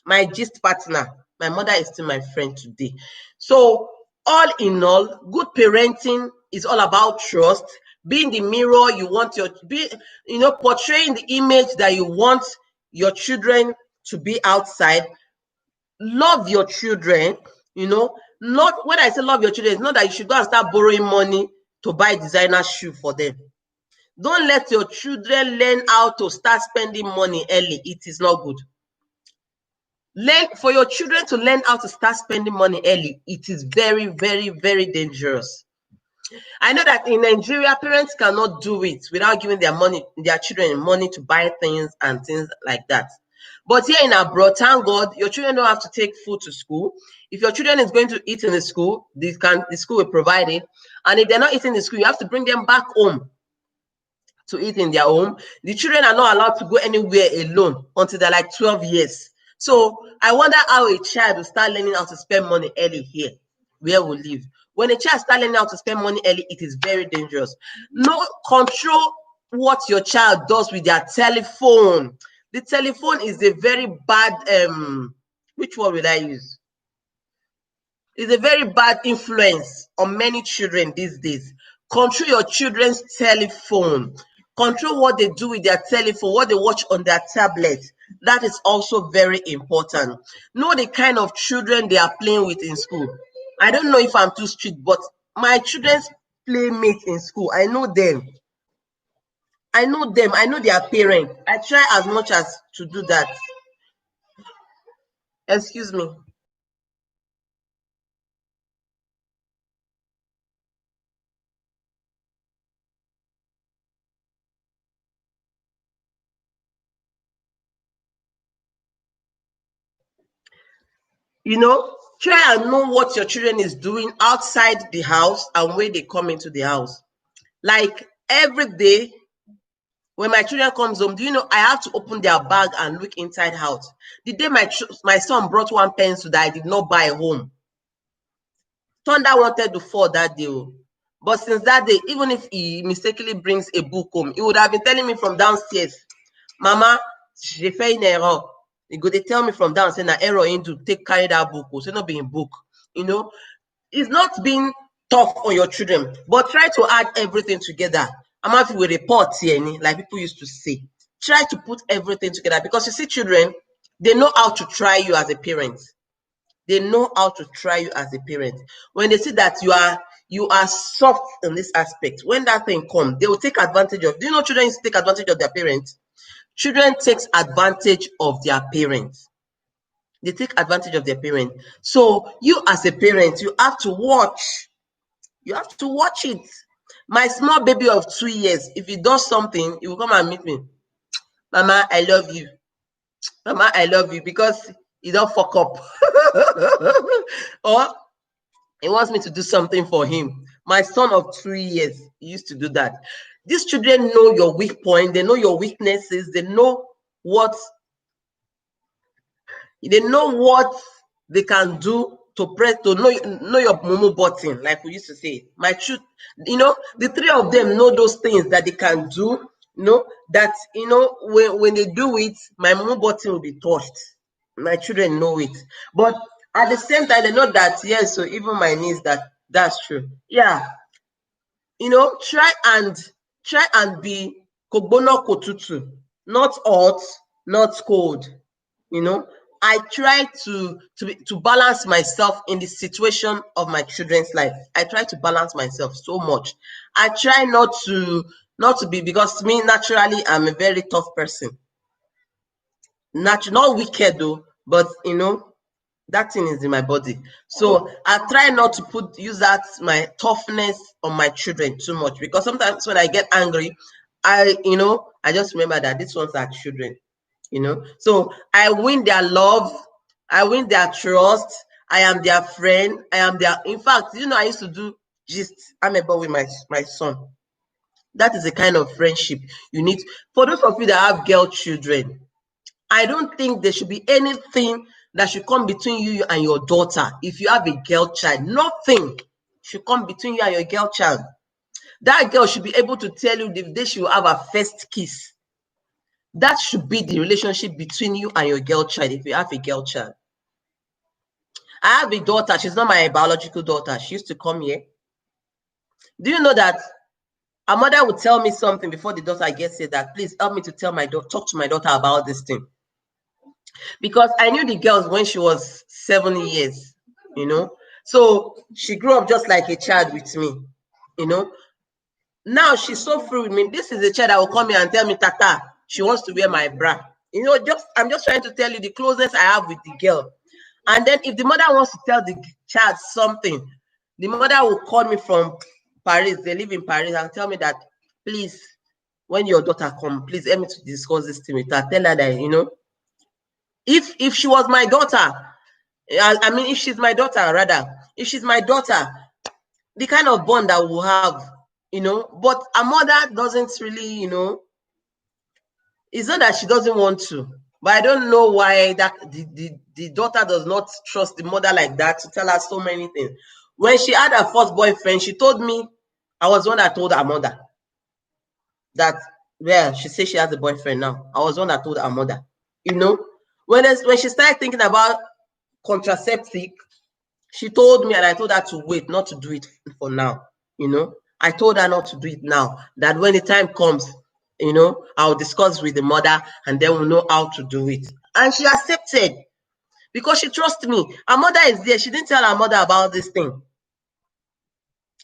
Speaker 1: My gist partner, my mother is still my friend today. So all in all, good parenting is all about trust, being the mirror you want portraying the image that you want your children to be outside. Love your children, not when I say love your children, it's not that you should go and start borrowing money to buy designer shoe for them. Don't let your children learn how to start spending money early. It is not good. For your children to learn how to start spending money early, it is very, very, very dangerous. I know that in Nigeria, parents cannot do it without giving their children money to buy things and things like that. But here in abroad, thank God, your children don't have to take food to school. If your children is going to eat in the school, the school will provide it. And if they're not eating in the school, you have to bring them back home to eat in their home. The children are not allowed to go anywhere alone until they're like 12 years. So I wonder how a child will start learning how to spend money early here, where we live. When a child starts learning how to spend money early, it is very dangerous. No, control what your child does with their telephone. The telephone is a very bad, which word will I use? It's a very bad influence on many children these days. Control your children's telephone. Control what they do with their telephone, what they watch on their tablet. That is also very important. Know the kind of children they are playing with in school. I don't know if I'm too strict, but my children's playmates in school, I know them. I know their parents. I try as much as to do that. Excuse me. Try and know what your children is doing outside the house and when they come into the house. Like every day when my children comes home, do you know I have to open their bag and look inside out. The day my son brought one pencil that I did not buy home, thunder wanted to fall that day. But since that day, even if he mistakenly brings a book home, he would have been telling me from downstairs, Mama, j'ai fait une erreur. He go, they tell me from down, say, na error into carry that book, so not being book. It's not being tough on your children, but try to add everything together. I'm happy with reports here, like people used to say. Try to put everything together, because you see, children, they know how to try you as a parent. They know how to try you as a parent. When they see that you are soft in this aspect, when that thing comes, they will take advantage of. Do you know children used to take advantage of their parents? Children takes advantage of their parents. They take advantage of their parents. So you as a parent, you have to watch. You have to watch it. My small baby of 2 years, if he does something, he will come and meet me. Mama, I love you. Mama, I love you, because he don't fuck up. Or he wants me to do something for him. My son of 3 years, he used to do that. These children know your weak point. They know your weaknesses. They know what they can do to press to know your mumu button, like we used to say. The three of them know those things that they can do. That when they do it, my mumu button will be touched. My children know it, but at the same time, they know that yes. So even my niece, that's true. Yeah, try and be kogbono kotutu, not hot, not cold. I try to balance myself in the situation of my children's life. I try to balance myself so much. I try not to be, because me naturally I'm a very tough person. Not wicked though, but that thing is in my body. So I try not to use that my toughness on my children too much, because sometimes when I get angry, I just remember that these ones are children. So I win their love, I win their trust, I am their friend, in fact, I used to do gist amebo with my son. That is the kind of friendship you need. For those of you that have girl children, I don't think there should be anything that should come between you and your daughter. If you have a girl child, nothing should come between you and your girl child. That girl should be able to tell you the day she will have her first kiss. That should be the relationship between you and your girl child, if you have a girl child. I have a daughter. She's not my biological daughter. She used to come here. Do you know that a mother would tell me something before the daughter gets here, that please help me to talk to my daughter about this thing? Because I knew the girls when she was 7 years, So she grew up just like a child with me, Now she's so free with me. This is a child that will come here and tell me, Tata, she wants to wear my bra. I'm just trying to tell you the closeness I have with the girl. And then if the mother wants to tell the child something, the mother will call me from Paris. They live in Paris, and tell me that, please, when your daughter comes, please help me to discuss this thing with her. Tell her that, if she was my daughter, if she's my daughter, the kind of bond that we'll have, but a mother doesn't really, it's not that she doesn't want to, but I don't know why that the daughter does not trust the mother like that to tell her so many things. When she had her first boyfriend, she told me, I was the one that told her mother that, well, she says she has a boyfriend now. I was the one that told her mother, when she started thinking about contraceptive, she told me, and I told her to wait, not to do it for now. I told her not to do it now, that when the time comes, I'll discuss with the mother, and then we'll know how to do it. And she accepted, because she trusts me. Her mother is there. She didn't tell her mother about this thing,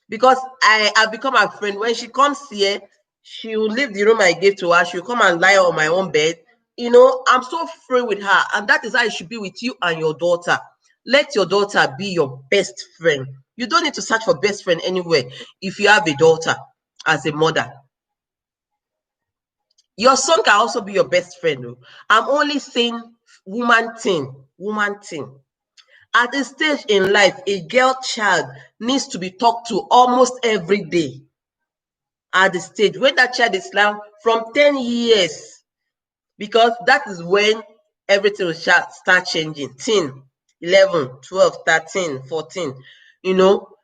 Speaker 1: because I have become her friend. When she comes here, she will leave the room I gave to her. She'll come and lie on my own bed. I'm so free with her, and that is how it should be with you and your daughter. Let your daughter be your best friend. You don't need to search for best friend anywhere if you have a daughter as a mother. Your son can also be your best friend. I'm only saying woman thing. At a stage in life, a girl child needs to be talked to almost every day. At the stage when that child is now from 10 years, because that is when everything will start changing. 10, 11, 12, 13, 14.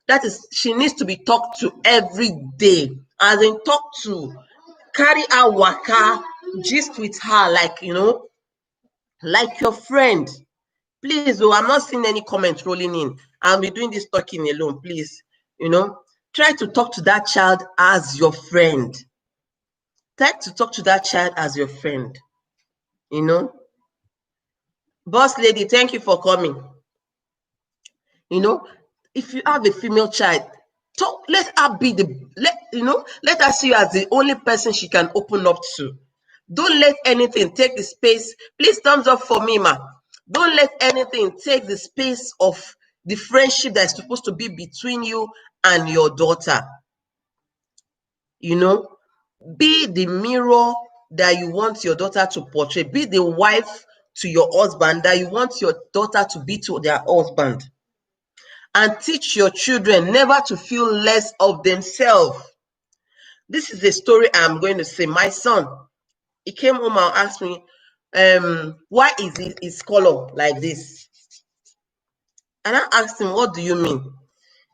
Speaker 1: That is, she needs to be talked to every day. As in, talk to, carry her waka, gist with her, like your friend. Please, I'm not seeing any comments rolling in. I'll be doing this talking alone, please. Try to talk to that child as your friend. Try to talk to that child as your friend. Boss lady, thank you for coming. If you have a female child, let her be let her see you as the only person she can open up to. Don't let anything take the space. Please, thumbs up for me, ma. Don't let anything take the space of the friendship that is supposed to be between you and your daughter. Be the mirror that you want your daughter to portray. Be the wife to your husband that you want your daughter to be to their husband. And teach your children never to feel less of themselves. This is a story I'm going to say. My son, he came home and asked me, why is his color like this? And I asked him, what do you mean?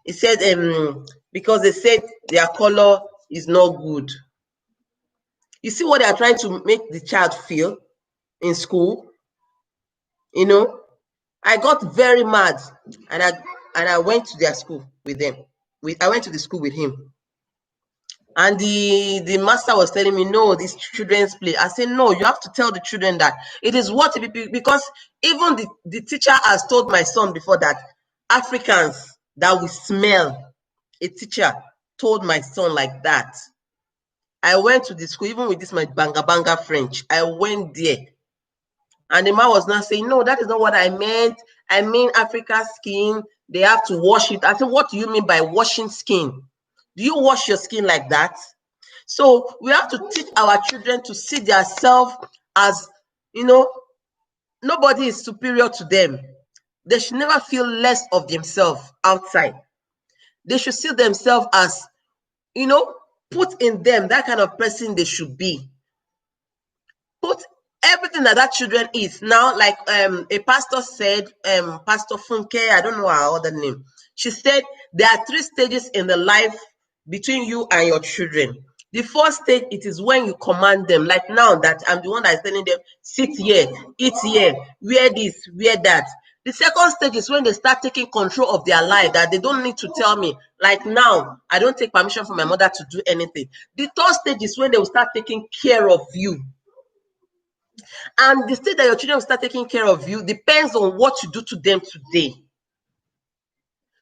Speaker 1: He said, because they said their color is not good. You see what they are trying to make the child feel in school? I got very mad, and I went to their school with them. I went to the school with him. And the master was telling me, no, this children's play. I said, no, you have to tell the children that it is what it be, because even the teacher has told my son before that Africans that we smell. A teacher told my son like that. I went to the school, even with this my banga banga French. I went there. And the man was not saying, no, that is not what I meant. I mean Africa's skin, they have to wash it. I said, what do you mean by washing skin? Do you wash your skin like that? So we have to teach our children to see themselves as, nobody is superior to them. They should never feel less of themselves outside. They should see themselves as, put in them that kind of person they should be. Put everything that children is. Now, like a pastor said, Pastor Funke, I don't know her other name. She said there are 3 stages in the life between you and your children. The first stage, it is when you command them. Like now that I'm the one that is telling them, sit here, eat here, wear this, wear that. The second stage is when they start taking control of their life, that they don't need to tell me. Like now, I don't take permission from my mother to do anything. The third stage is when they will start taking care of you. And the stage that your children will start taking care of you depends on what you do to them today.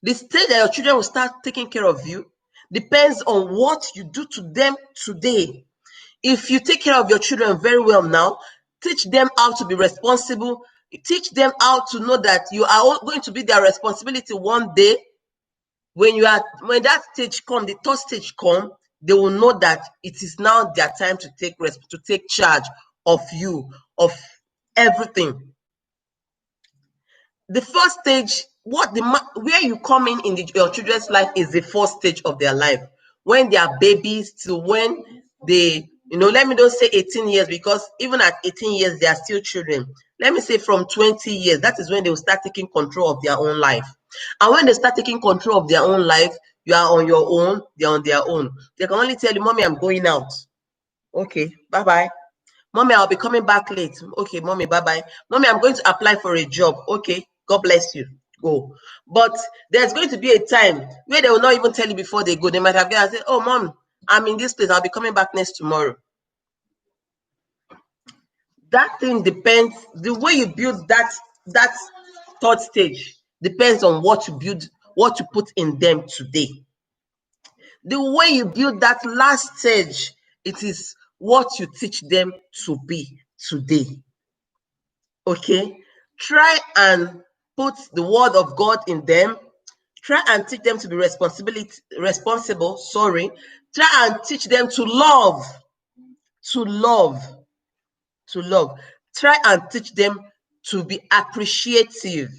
Speaker 1: The stage that your children will start taking care of you depends on what you do to them today. If you take care of your children very well now, teach them how to be responsible, teach them how to know that you are going to be their responsibility one day. When that stage come, the third stage come, they will know that it is now their time to take charge of you, of everything. The first stage, where you come in your children's life is the first stage of their life. When they are babies to when they, let me don't say 18 years, because even at 18 years, they are still children. Let me say from 20 years, that is when they will start taking control of their own life. And when they start taking control of their own life, you are on your own, they're on their own. They can only tell you, mommy, I'm going out. Okay, bye-bye. Mommy, I'll be coming back late. Okay, mommy, bye-bye. Mommy, I'm going to apply for a job. Okay, God bless you. Go. But there's going to be a time where they will not even tell you before they go. They might have gone and say, oh, mom, I'm in this place. I'll be coming back next tomorrow. That thing depends. The way you build that third stage depends on what you put in them today. The way you build that last stage, it is what you teach them to be today. Okay? Try and put the word of God in them. Try and teach them to be responsible. Try and teach them to love. To love. To love. Try and teach them to be appreciative.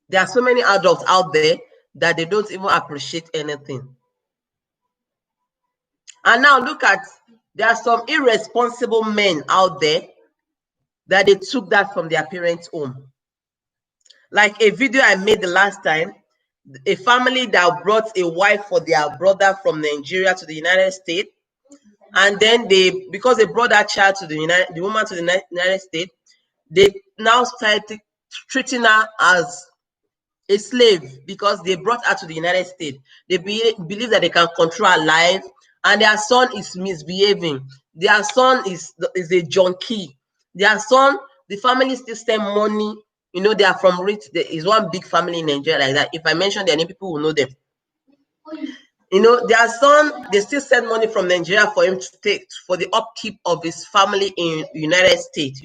Speaker 1: There are so many adults out there that they don't even appreciate anything. And now look at, there are some irresponsible men out there that they took that from their parents' home. Like a video I made the last time, a family that brought a wife for their brother from Nigeria to the United States. And then because they brought that child to the woman to the United States, they now started treating her as a slave because they brought her to the United States. They believe that they can control her life, and their son is misbehaving. Their son is a junkie. Their son, the family still send money. They are from rich. There is one big family in Nigeria like that. If I mention their name, people will know them. Their son, they still send money from Nigeria for him to take for the upkeep of his family in the United States.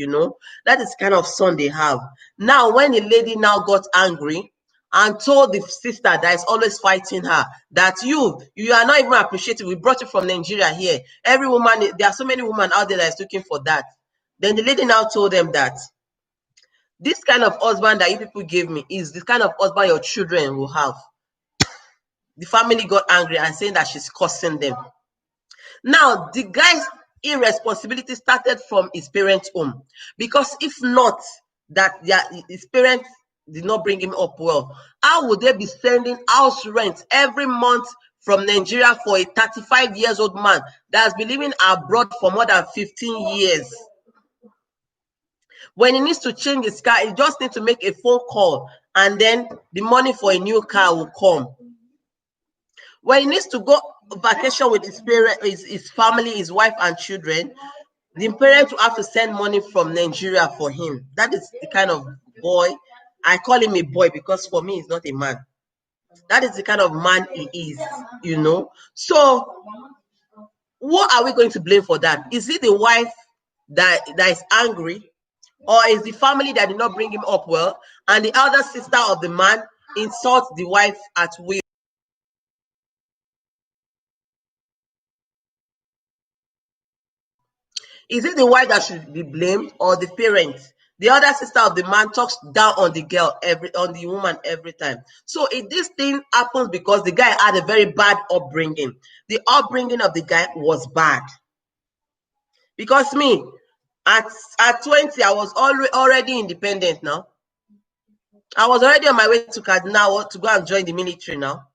Speaker 1: That is the kind of son they have. Now, when the lady now got angry and told the sister that is always fighting her that you are not even appreciated. We brought you from Nigeria here. Every woman, there are so many women out there that is looking for that. Then the lady now told them that this kind of husband that you people gave me is the kind of husband your children will have. The family got angry and saying that she's cursing them. Now, the guy's irresponsibility started from his parents' home, because if not that his parents did not bring him up well, how would they be sending house rent every month from Nigeria for a 35-year-old man that has been living abroad for more than 15 years? When he needs to change his car, he just needs to make a phone call, and then the money for a new car will come. When he needs to go vacation with his parent, his family, his wife and children, the parents will have to send money from Nigeria for him. That is the kind of boy. I call him a boy because for me he's not a man. That is the kind of man he is, you know. So what are we going to blame for that? Is it the wife that is angry, or is the family that did not bring him up well, and the elder sister of the man insults the wife at will? Is it the wife that should be blamed, or the parents? The other sister of the man talks down on the girl on the woman every time. So if this thing happens because the guy had a very bad upbringing. The upbringing of the guy was bad. Because me, at 20, I was already independent now. I was already on my way to Kaduna to go and join the military now.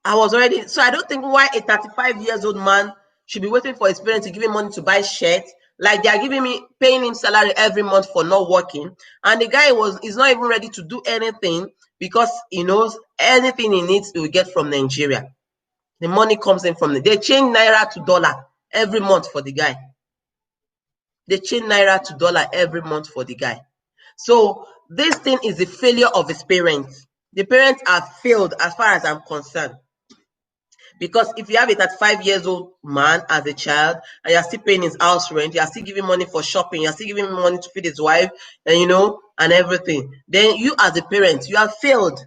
Speaker 1: I was already, so I don't think why a 35 years old man should be waiting for his parents to give him money to buy shirts. Like they are paying him salary every month for not working. And the guy is not even ready to do anything because he knows anything he needs he will get from Nigeria. The money comes in from they change naira to dollar every month for the guy. They change naira to dollar every month for the guy. So this thing is the failure of his parents. The parents have failed as far as I'm concerned. Because if you have a 35 years old man as a child and you're still paying his house rent, you're still giving money for shopping, you're still giving him money to feed his wife, and and everything, then you as a parent, you have failed.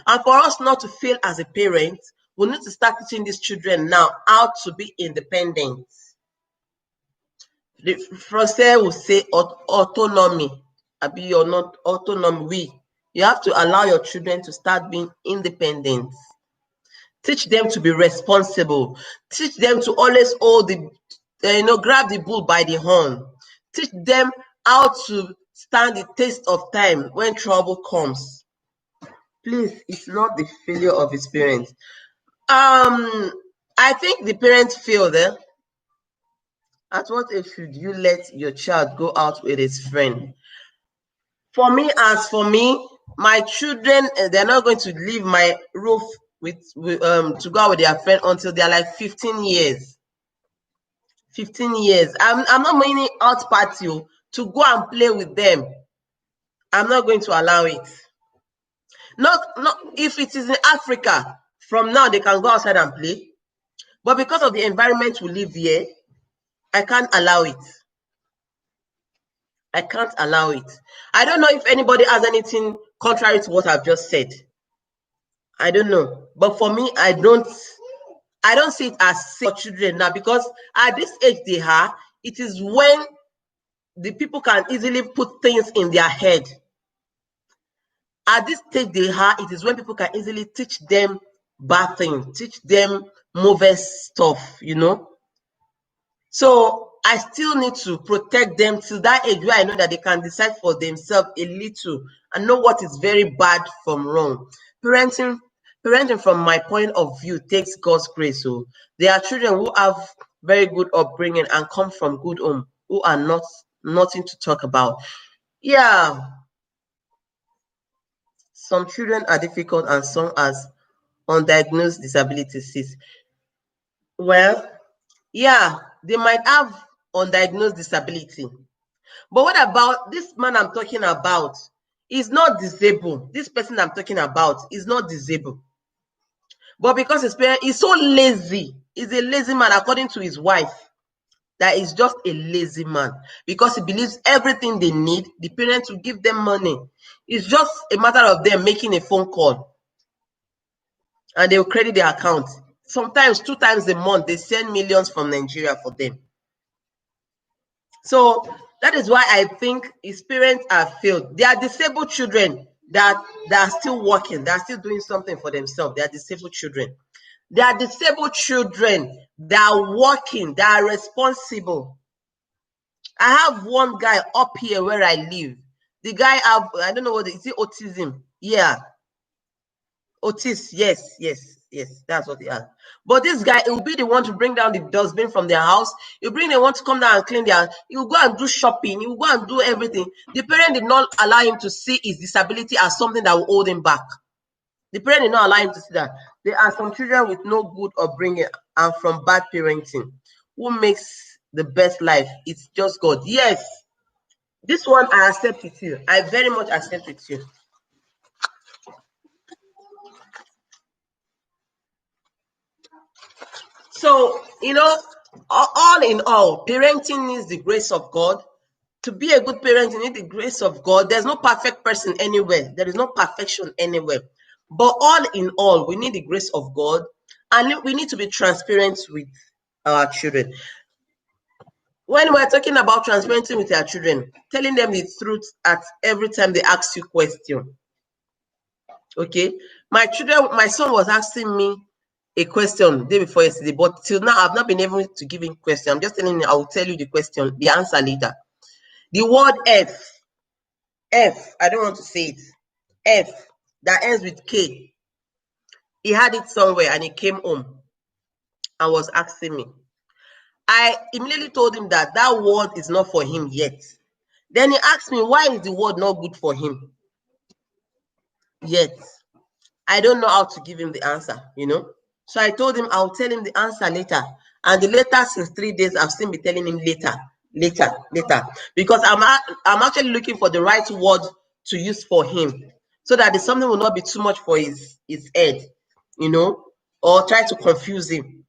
Speaker 1: And for us not to fail as a parent, we need to start teaching these children now how to be independent. The Francais will say autonomy. You're not autonomy. You have to allow your children to start being independent. Teach them to be responsible. Teach them to always grab the bull by the horn. Teach them how to stand the test of time when trouble comes. Please, it's not the failure of his parents. I think the parents failed there. At what age should you let your child go out with his friend? For me, my children, they're not going to leave my roof to go out with their friend until they're like 15 years. 15 years. I'm not meaning out party to go and play with them. I'm not going to allow it. Not if it is in Africa, from now they can go outside and play. But because of the environment we live here, I can't allow it. I can't allow it. I don't know if anybody has anything contrary to what I've just said. I don't know. But for me, I don't see it as safe for children now, because at this age they are, it is when the people can easily put things in their head. At this stage they are, it is when people can easily teach them bad things, teach them movie stuff, So I still need to protect them till that age where I know that they can decide for themselves a little and know what is very bad from wrong. Parenting from my point of view takes God's grace. So there are children who have very good upbringing and come from good home who are nothing to talk about. Yeah, some children are difficult and some has undiagnosed disabilities. Well, yeah, they might have undiagnosed disability. But what about this man I'm talking about? He's not disabled. This person I'm talking about is not disabled. But because his parent is so lazy, he's a lazy man according to his wife. That is just a lazy man because he believes everything they need, the parents will give them money. It's just a matter of them making a phone call and they will credit their account. Sometimes 2 times a month, they send millions from Nigeria for them. So that is why I think his parents have failed. They are disabled children that are still working, they are still doing something for themselves. They are disabled children. They are disabled children that are working, that are responsible. I have one guy up here where I live. The guy I don't know what is it, autism? Yeah. Yes, that's what he has. But this guy, he will be the one to bring down the dustbin from their house. He'll bring the one to come down and clean their house. He will go and do shopping. He will go and do everything. The parent did not allow him to see his disability as something that will hold him back. The parent did not allow him to see that. There are some children with no good upbringing and from bad parenting. Who makes the best life? It's just God. Yes, this one I accept with you. I very much accept with you. So, all in all, parenting needs the grace of God. To be a good parent, you need the grace of God. There's no perfect person anywhere. There is no perfection anywhere. But all in all, we need the grace of God, and we need to be transparent with our children. When we're talking about transparency with our children, telling them the truth at every time they ask you question. Okay, my son was asking me a question the day before yesterday, but till now I've not been able to give him question. I'm just telling him I will tell you the question, the answer later. The word F, I don't want to say it. F that ends with K. He had it somewhere and he came home and was asking me. I immediately told him that word is not for him yet. Then he asked me, why is the word not good for him yet? I don't know how to give him the answer. So I told him I'll tell him the answer later. And the later, since 3 days, I've still been telling him later. Because I'm actually looking for the right word to use for him, so that the something will not be too much for his head, or try to confuse him.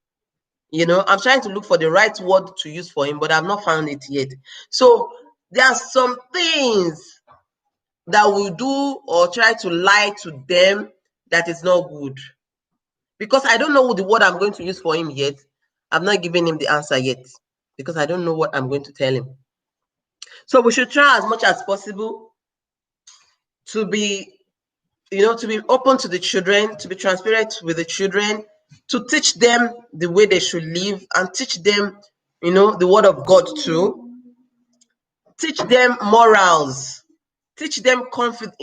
Speaker 1: I'm trying to look for the right word to use for him, but I've not found it yet. So there are some things that we do or try to lie to them that is not good. Because I don't know the word I'm going to use for him yet. I've not given him the answer yet, because I don't know what I'm going to tell him. So we should try as much as possible to be, to be open to the children, to be transparent with the children, to teach them the way they should live, and teach them, the word of God too. Teach them morals. Teach them confidence.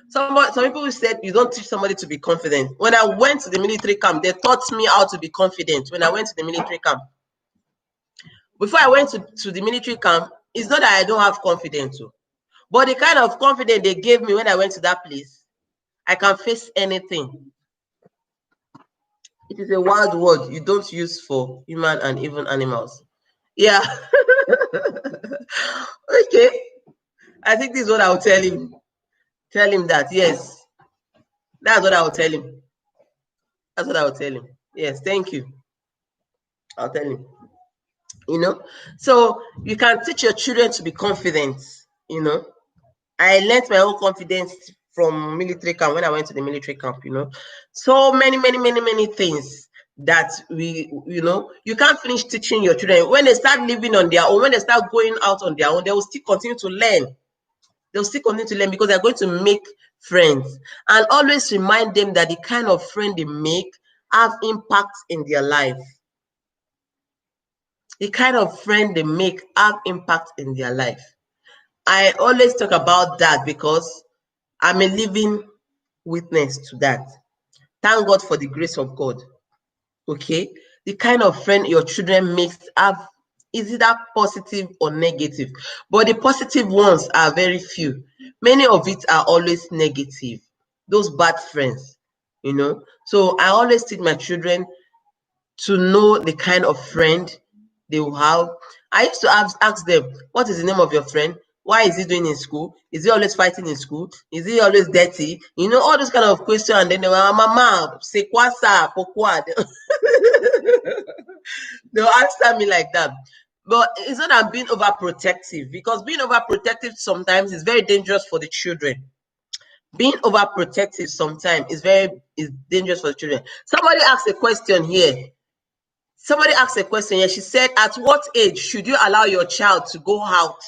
Speaker 1: Some people said you don't teach somebody to be confident. When I went to the military camp, they taught me how to be confident. When I went to the military camp, before I went to the military camp, it's not that I don't have confidence, but the kind of confidence they gave me when I went to that place, I can face anything. It is a wild word you don't use for human and even animals. Yeah. Okay. I think this is what I'll tell him. Tell him that, yes. That's what I'll tell him. That's what I'll tell him. Yes, thank you. I'll tell him. So you can teach your children to be confident. I learned my own confidence from military camp when I went to the military camp. So many things that you can't finish teaching your children. When they start living on their own, when they start going out on their own, they will still continue to learn. They'll still continue to learn, because they're going to make friends. And always remind them that the kind of friend they make have impact in their life. The kind of friend they make have impact in their life. I always talk about that because I'm a living witness to that. Thank God for the grace of God. Okay? The kind of friend your children makes is either positive or negative. But the positive ones are very few. Many of it are always negative. Those bad friends. So I always teach my children to know the kind of friend they will have. I used to ask them, what is the name of your friend? Why is he doing in school? Is he always fighting in school? Is he always dirty? All those kind of questions. And then they were, Mama, c'est quoi ça? Pourquoi? They'll answer me like that. But it's not that I'm being overprotective, because being overprotective sometimes is very dangerous for the children. Being overprotective sometimes is dangerous for the children. Somebody asked a question here. She said, at what age should you allow your child to go out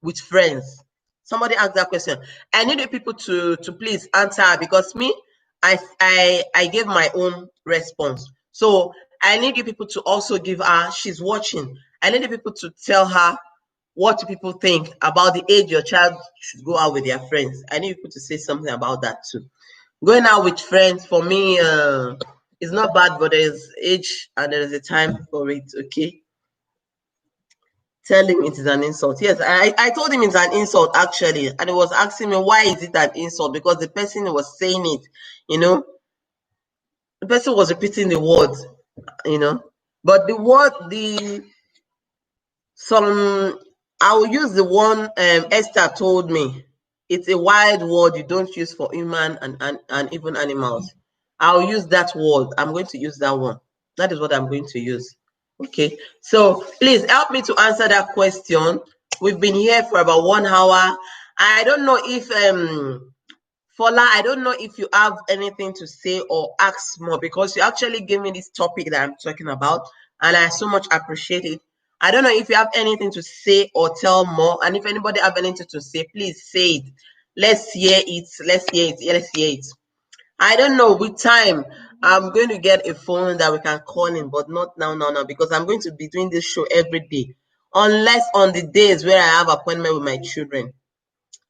Speaker 1: with friends? Somebody asked that question. I need the people to please answer, because me, I gave my own response. So I need you people to also give her, she's watching. I need the people to tell her, what do people think about the age your child should go out with their friends? I need people to say something about that too. Going out with friends, for me, it's not bad, but there's age and there's a time for it. Okay. Tell him it is an insult. Yes, I told him it's an insult actually, and he was asking me why is it an insult, because the person was saying it, the person was repeating the words, but the word some I will use the one Esther told me. It's a wild word you don't use for human and even animals. I'll use that word. I'm going to use that one. That is what I'm going to use. Okay. So please help me to answer that question. We've been here for about 1 hour. I don't know if Fola, I don't know if you have anything to say or ask more, because you actually gave me this topic that I'm talking about, and I so much appreciate it. I don't know if you have anything to say or tell more, and if anybody have anything to say, please say it. Let's hear it. Let's hear it. Let's hear it. I don't know. With time, I'm going to get a phone that we can call in, but not now, because I'm going to be doing this show every day, unless on the days where I have appointment with my children.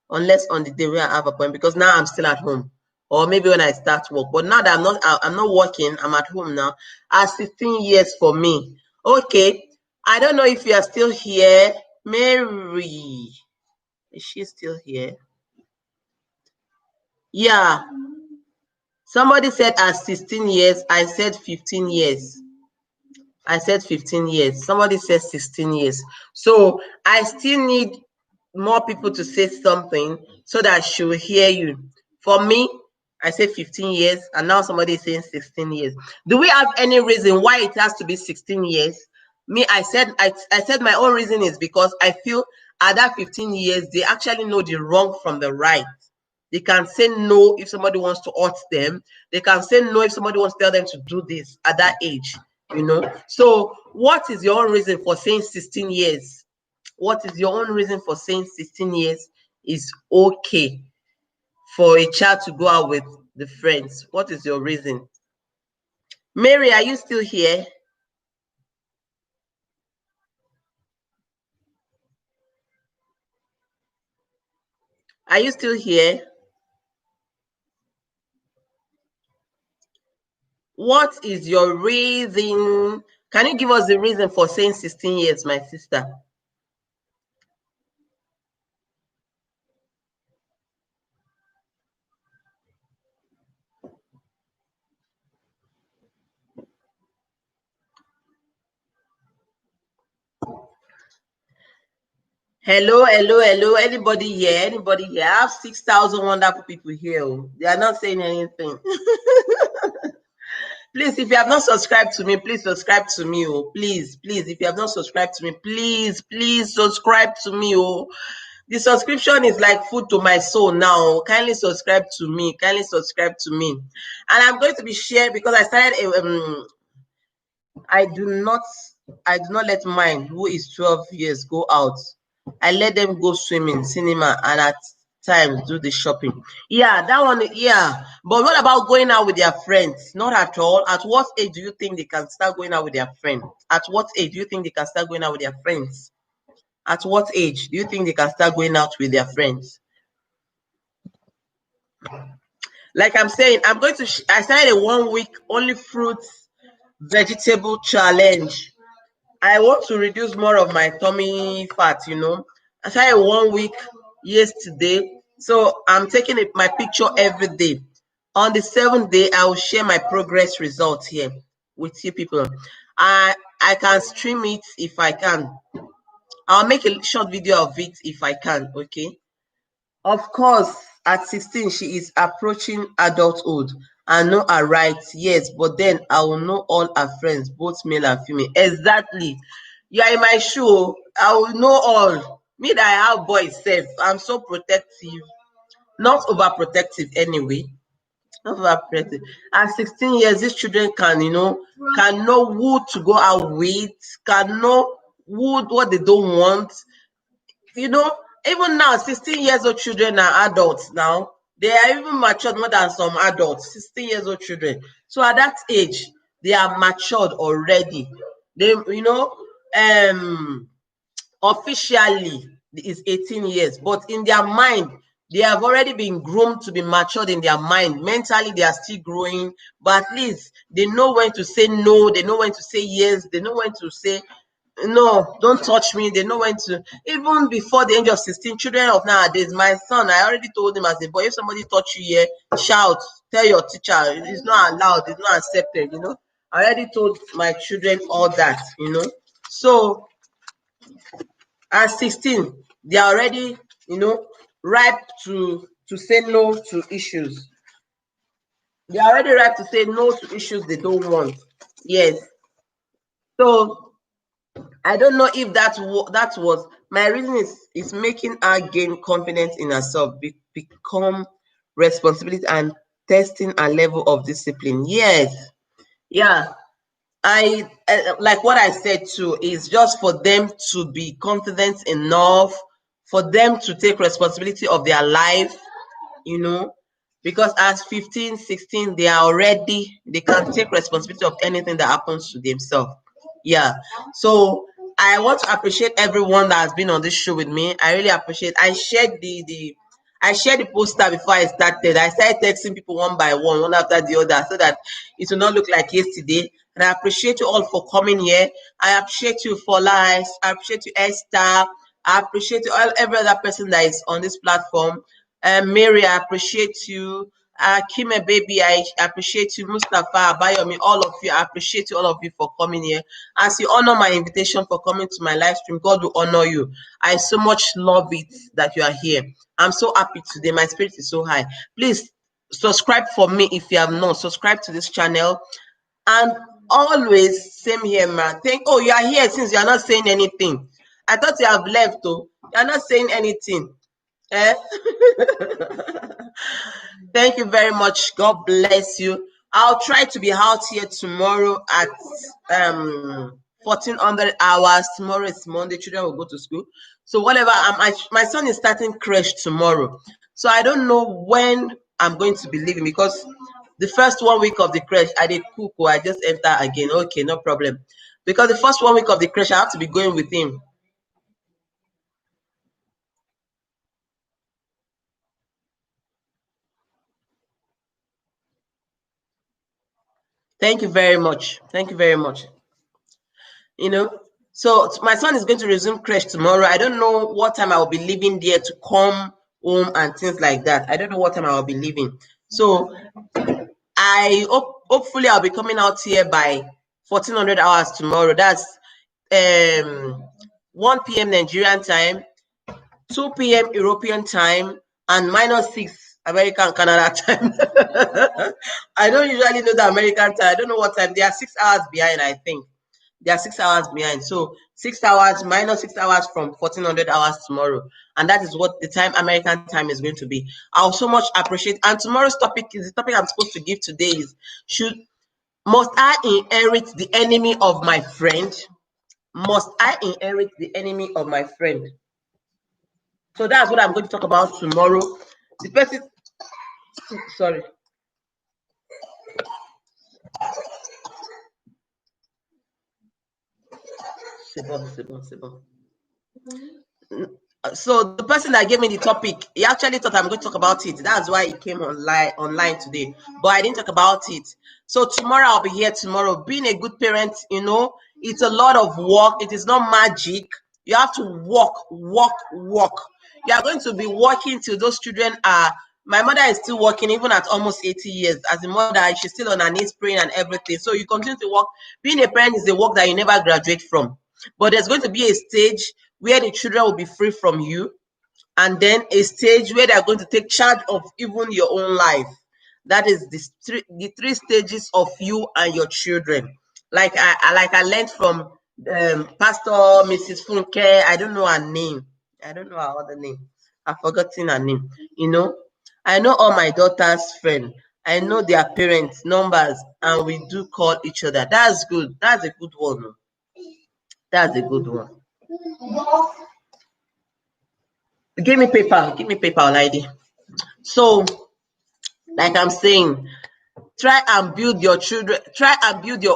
Speaker 1: Unless on the day where I have appointment, because now I'm still at home, or maybe when I start work. But now that I'm not working, I'm at home now. 16 years for me. Okay, I don't know if you are still here, Mary. Is she still here? Yeah. Somebody said at 16 years. I said 15 years. I said 15 years. Somebody said 16 years. So I still need more people to say something so that she will hear you. For me, I say 15 years, and now somebody is saying 16 years. Do we have any reason why it has to be 16 years? Me, I said my own reason is because I feel at that 15 years, they actually know the wrong from the right. They can say no if somebody wants to hurt them. They can say no if somebody wants to tell them to do this at that age. So what is your own reason for saying 16 years? What is your own reason for saying 16 years is okay for a child to go out with the friends? What is your reason? Mary, are you still here? Are you still here? What is your reason? Can you give us the reason for saying 16 years, my sister? Hello, hello, hello. Anybody here? Anybody here? I have 6,000 wonderful people here. They are not saying anything. Please, if you have not subscribed to me, please subscribe to me. Oh, please, if you have not subscribed to me, please subscribe to me. Oh, the subscription is like food to my soul now. Kindly subscribe to me. Kindly subscribe to me. And I'm going to be sharing, because I started I do not let mine, who is 12 years, go out. I let them go swimming, cinema, and at times do the shopping. Yeah, that one, yeah. But what about going out with their friends? Not at all. At what age do you think they can start going out with their friends? At what age do you think they can start going out with their friends? At what age do you think they can start going out with their friends? Like I'm saying, I started a 1 week only fruits, vegetable challenge. I want to reduce more of my tummy fat. I started 1 week yesterday. So I'm taking my picture every day. On the 7th day, I will share my progress results here with you people. I can stream it if I can. I'll make a short video of it if I can, okay? Of course, at 16, she is approaching adulthood. I know her rights, yes, but then I will know all her friends, both male and female. Exactly. You are in my shoe. I will know all. Me that I have boys self, I'm so protective. Not overprotective anyway. Not overprotective. At 16 years, these children can know who to go out with, can know what they don't want, you know, even now, 16 years old children are adults now. They are even matured more than some adults, 16 years old children. So at that age, they are matured already. They, officially is 18 years, but in their mind, they have already been groomed to be matured in their mind. Mentally, they are still growing, but at least they know when to say no, they know when to say yes, they know when to say No, don't touch me. They know when to. Even before the age of 16, children of nowadays, my son, I already told him as a boy, if somebody touch you here, shout, tell your teacher. It's not allowed, it's not accepted, I already told my children all that, So at 16, they are already, ripe to say no to issues. They are already ripe to say no to issues they don't want. Yes. So I don't know if that was my reason is making her gain confidence in herself, become responsibility and testing a level of discipline. Yes, yeah. I like what I said too is just for them to be confident enough, for them to take responsibility of their life, you know, because as 15, 16, they can take responsibility of anything that happens to themselves. Yeah. So I want to appreciate everyone that has been on this show with me. I really appreciate. I shared the poster before I started. I started texting people one by one after the other, so that it will not look like yesterday. And I appreciate you all for coming here. I appreciate you for lives. I appreciate you, Esther. I appreciate you all, every other person that is on this platform. Mary, I appreciate you. Kime Baby, I appreciate you. Mustafa, Abayomi, all of you. I appreciate you, all of you, for coming here. As you honor my invitation for coming to my live stream, God will honor you. I so much love it that you are here. I'm so happy today. My spirit is so high. Please subscribe for me if you have not. Subscribe to this channel. And always, same here, man. Oh, you are here since you are not saying anything. I thought you have left, though. You are not saying anything. Eh? Thank you very much. God bless you. I'll try to be out here tomorrow at 1400 hours. Tomorrow is Monday. Children will go to school. So whatever, my son is starting creche tomorrow. So I don't know when I'm going to be leaving, because the first 1 week of the creche, I did cook or I just enter again. Okay, no problem. Because the first 1 week of the creche, I have to be going with him. Thank you very much. Thank you very much. So my son is going to resume creche tomorrow. I don't know what time I will be leaving there to come home and things like that. I don't know what time I will be leaving. So hopefully I'll be coming out here by 1400 hours tomorrow. That's 1 p.m. Nigerian time, 2 p.m. European time, and -6 American Canada time. I don't usually know the American time. I don't know what time. They are 6 hours behind, I think. They are 6 hours behind. So 6 hours -6 hours from 1400 hours tomorrow. And that is what the time American time is going to be. I'll so much appreciate. And tomorrow's topic is the topic I'm supposed to give today is, must I inherit the enemy of my friend? Must I inherit the enemy of my friend? So that's what I'm going to talk about tomorrow. The person, sorry. So the person that gave me the topic, he actually thought I'm going to talk about it. That's why he came online today. But I didn't talk about it. So tomorrow I'll be here tomorrow. Being a good parent, it's a lot of work. It is not magic. You have to work. You are going to be working till those children are. My mother is still working even at almost 80 years. As a mother, she's still on her knees praying and everything. So you continue to work. Being a parent is a work that you never graduate from. But there's going to be a stage where the children will be free from you, and then a stage where they're going to take charge of even your own life. That is the three stages of you and your children. Like I learned from Pastor Mrs. Funke. I don't know her name. I don't know her other name. I've forgotten her name. I know all my daughter's friends. I know their parents' numbers, and we do call each other. That's good. That's a good one. That's a good one. Give me paper, lady. So, like I'm saying, try and build your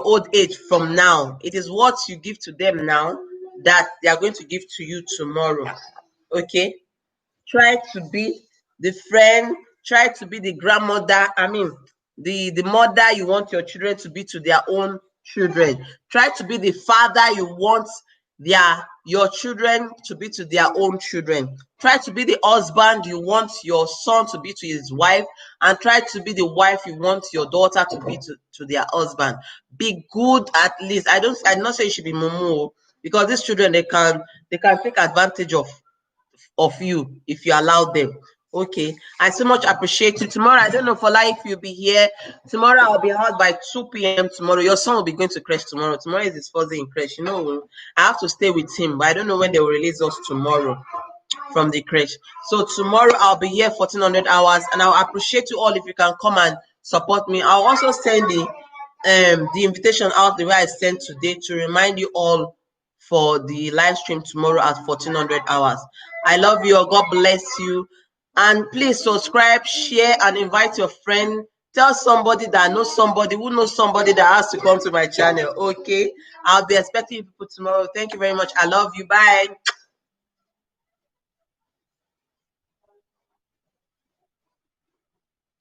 Speaker 1: old age from now. It is what you give to them now that they are going to give to you tomorrow. Okay? Try to be the friend, try to be the grandmother, the mother you want your children to be to their own children. Try to be the father you want your children to be to their own children. Try to be the husband you want your son to be to his wife, and try to be the wife you want your daughter to be to their husband. Be good at least. I'm not saying you should be mumu, because these children, they can take advantage of you if you allow them. Okay, I so much appreciate you. Tomorrow, I don't know for life you'll be here. Tomorrow I'll be out by 2 p.m. tomorrow. Your son will be going to creche tomorrow. Tomorrow is his first day in creche. You know, I have to stay with him, but I don't know when they will release us tomorrow from the creche. So tomorrow I'll be here 1400 hours, and I'll appreciate you all if you can come and support me. I'll also send the invitation out the way I sent today to remind you all for the live stream tomorrow at 1400 hours. I love you all. God bless you. And please subscribe, share, and invite your friend. Tell somebody that knows somebody who knows somebody that has to come to my channel. Okay, I'll be expecting you people tomorrow. Thank you very much. I love you. Bye.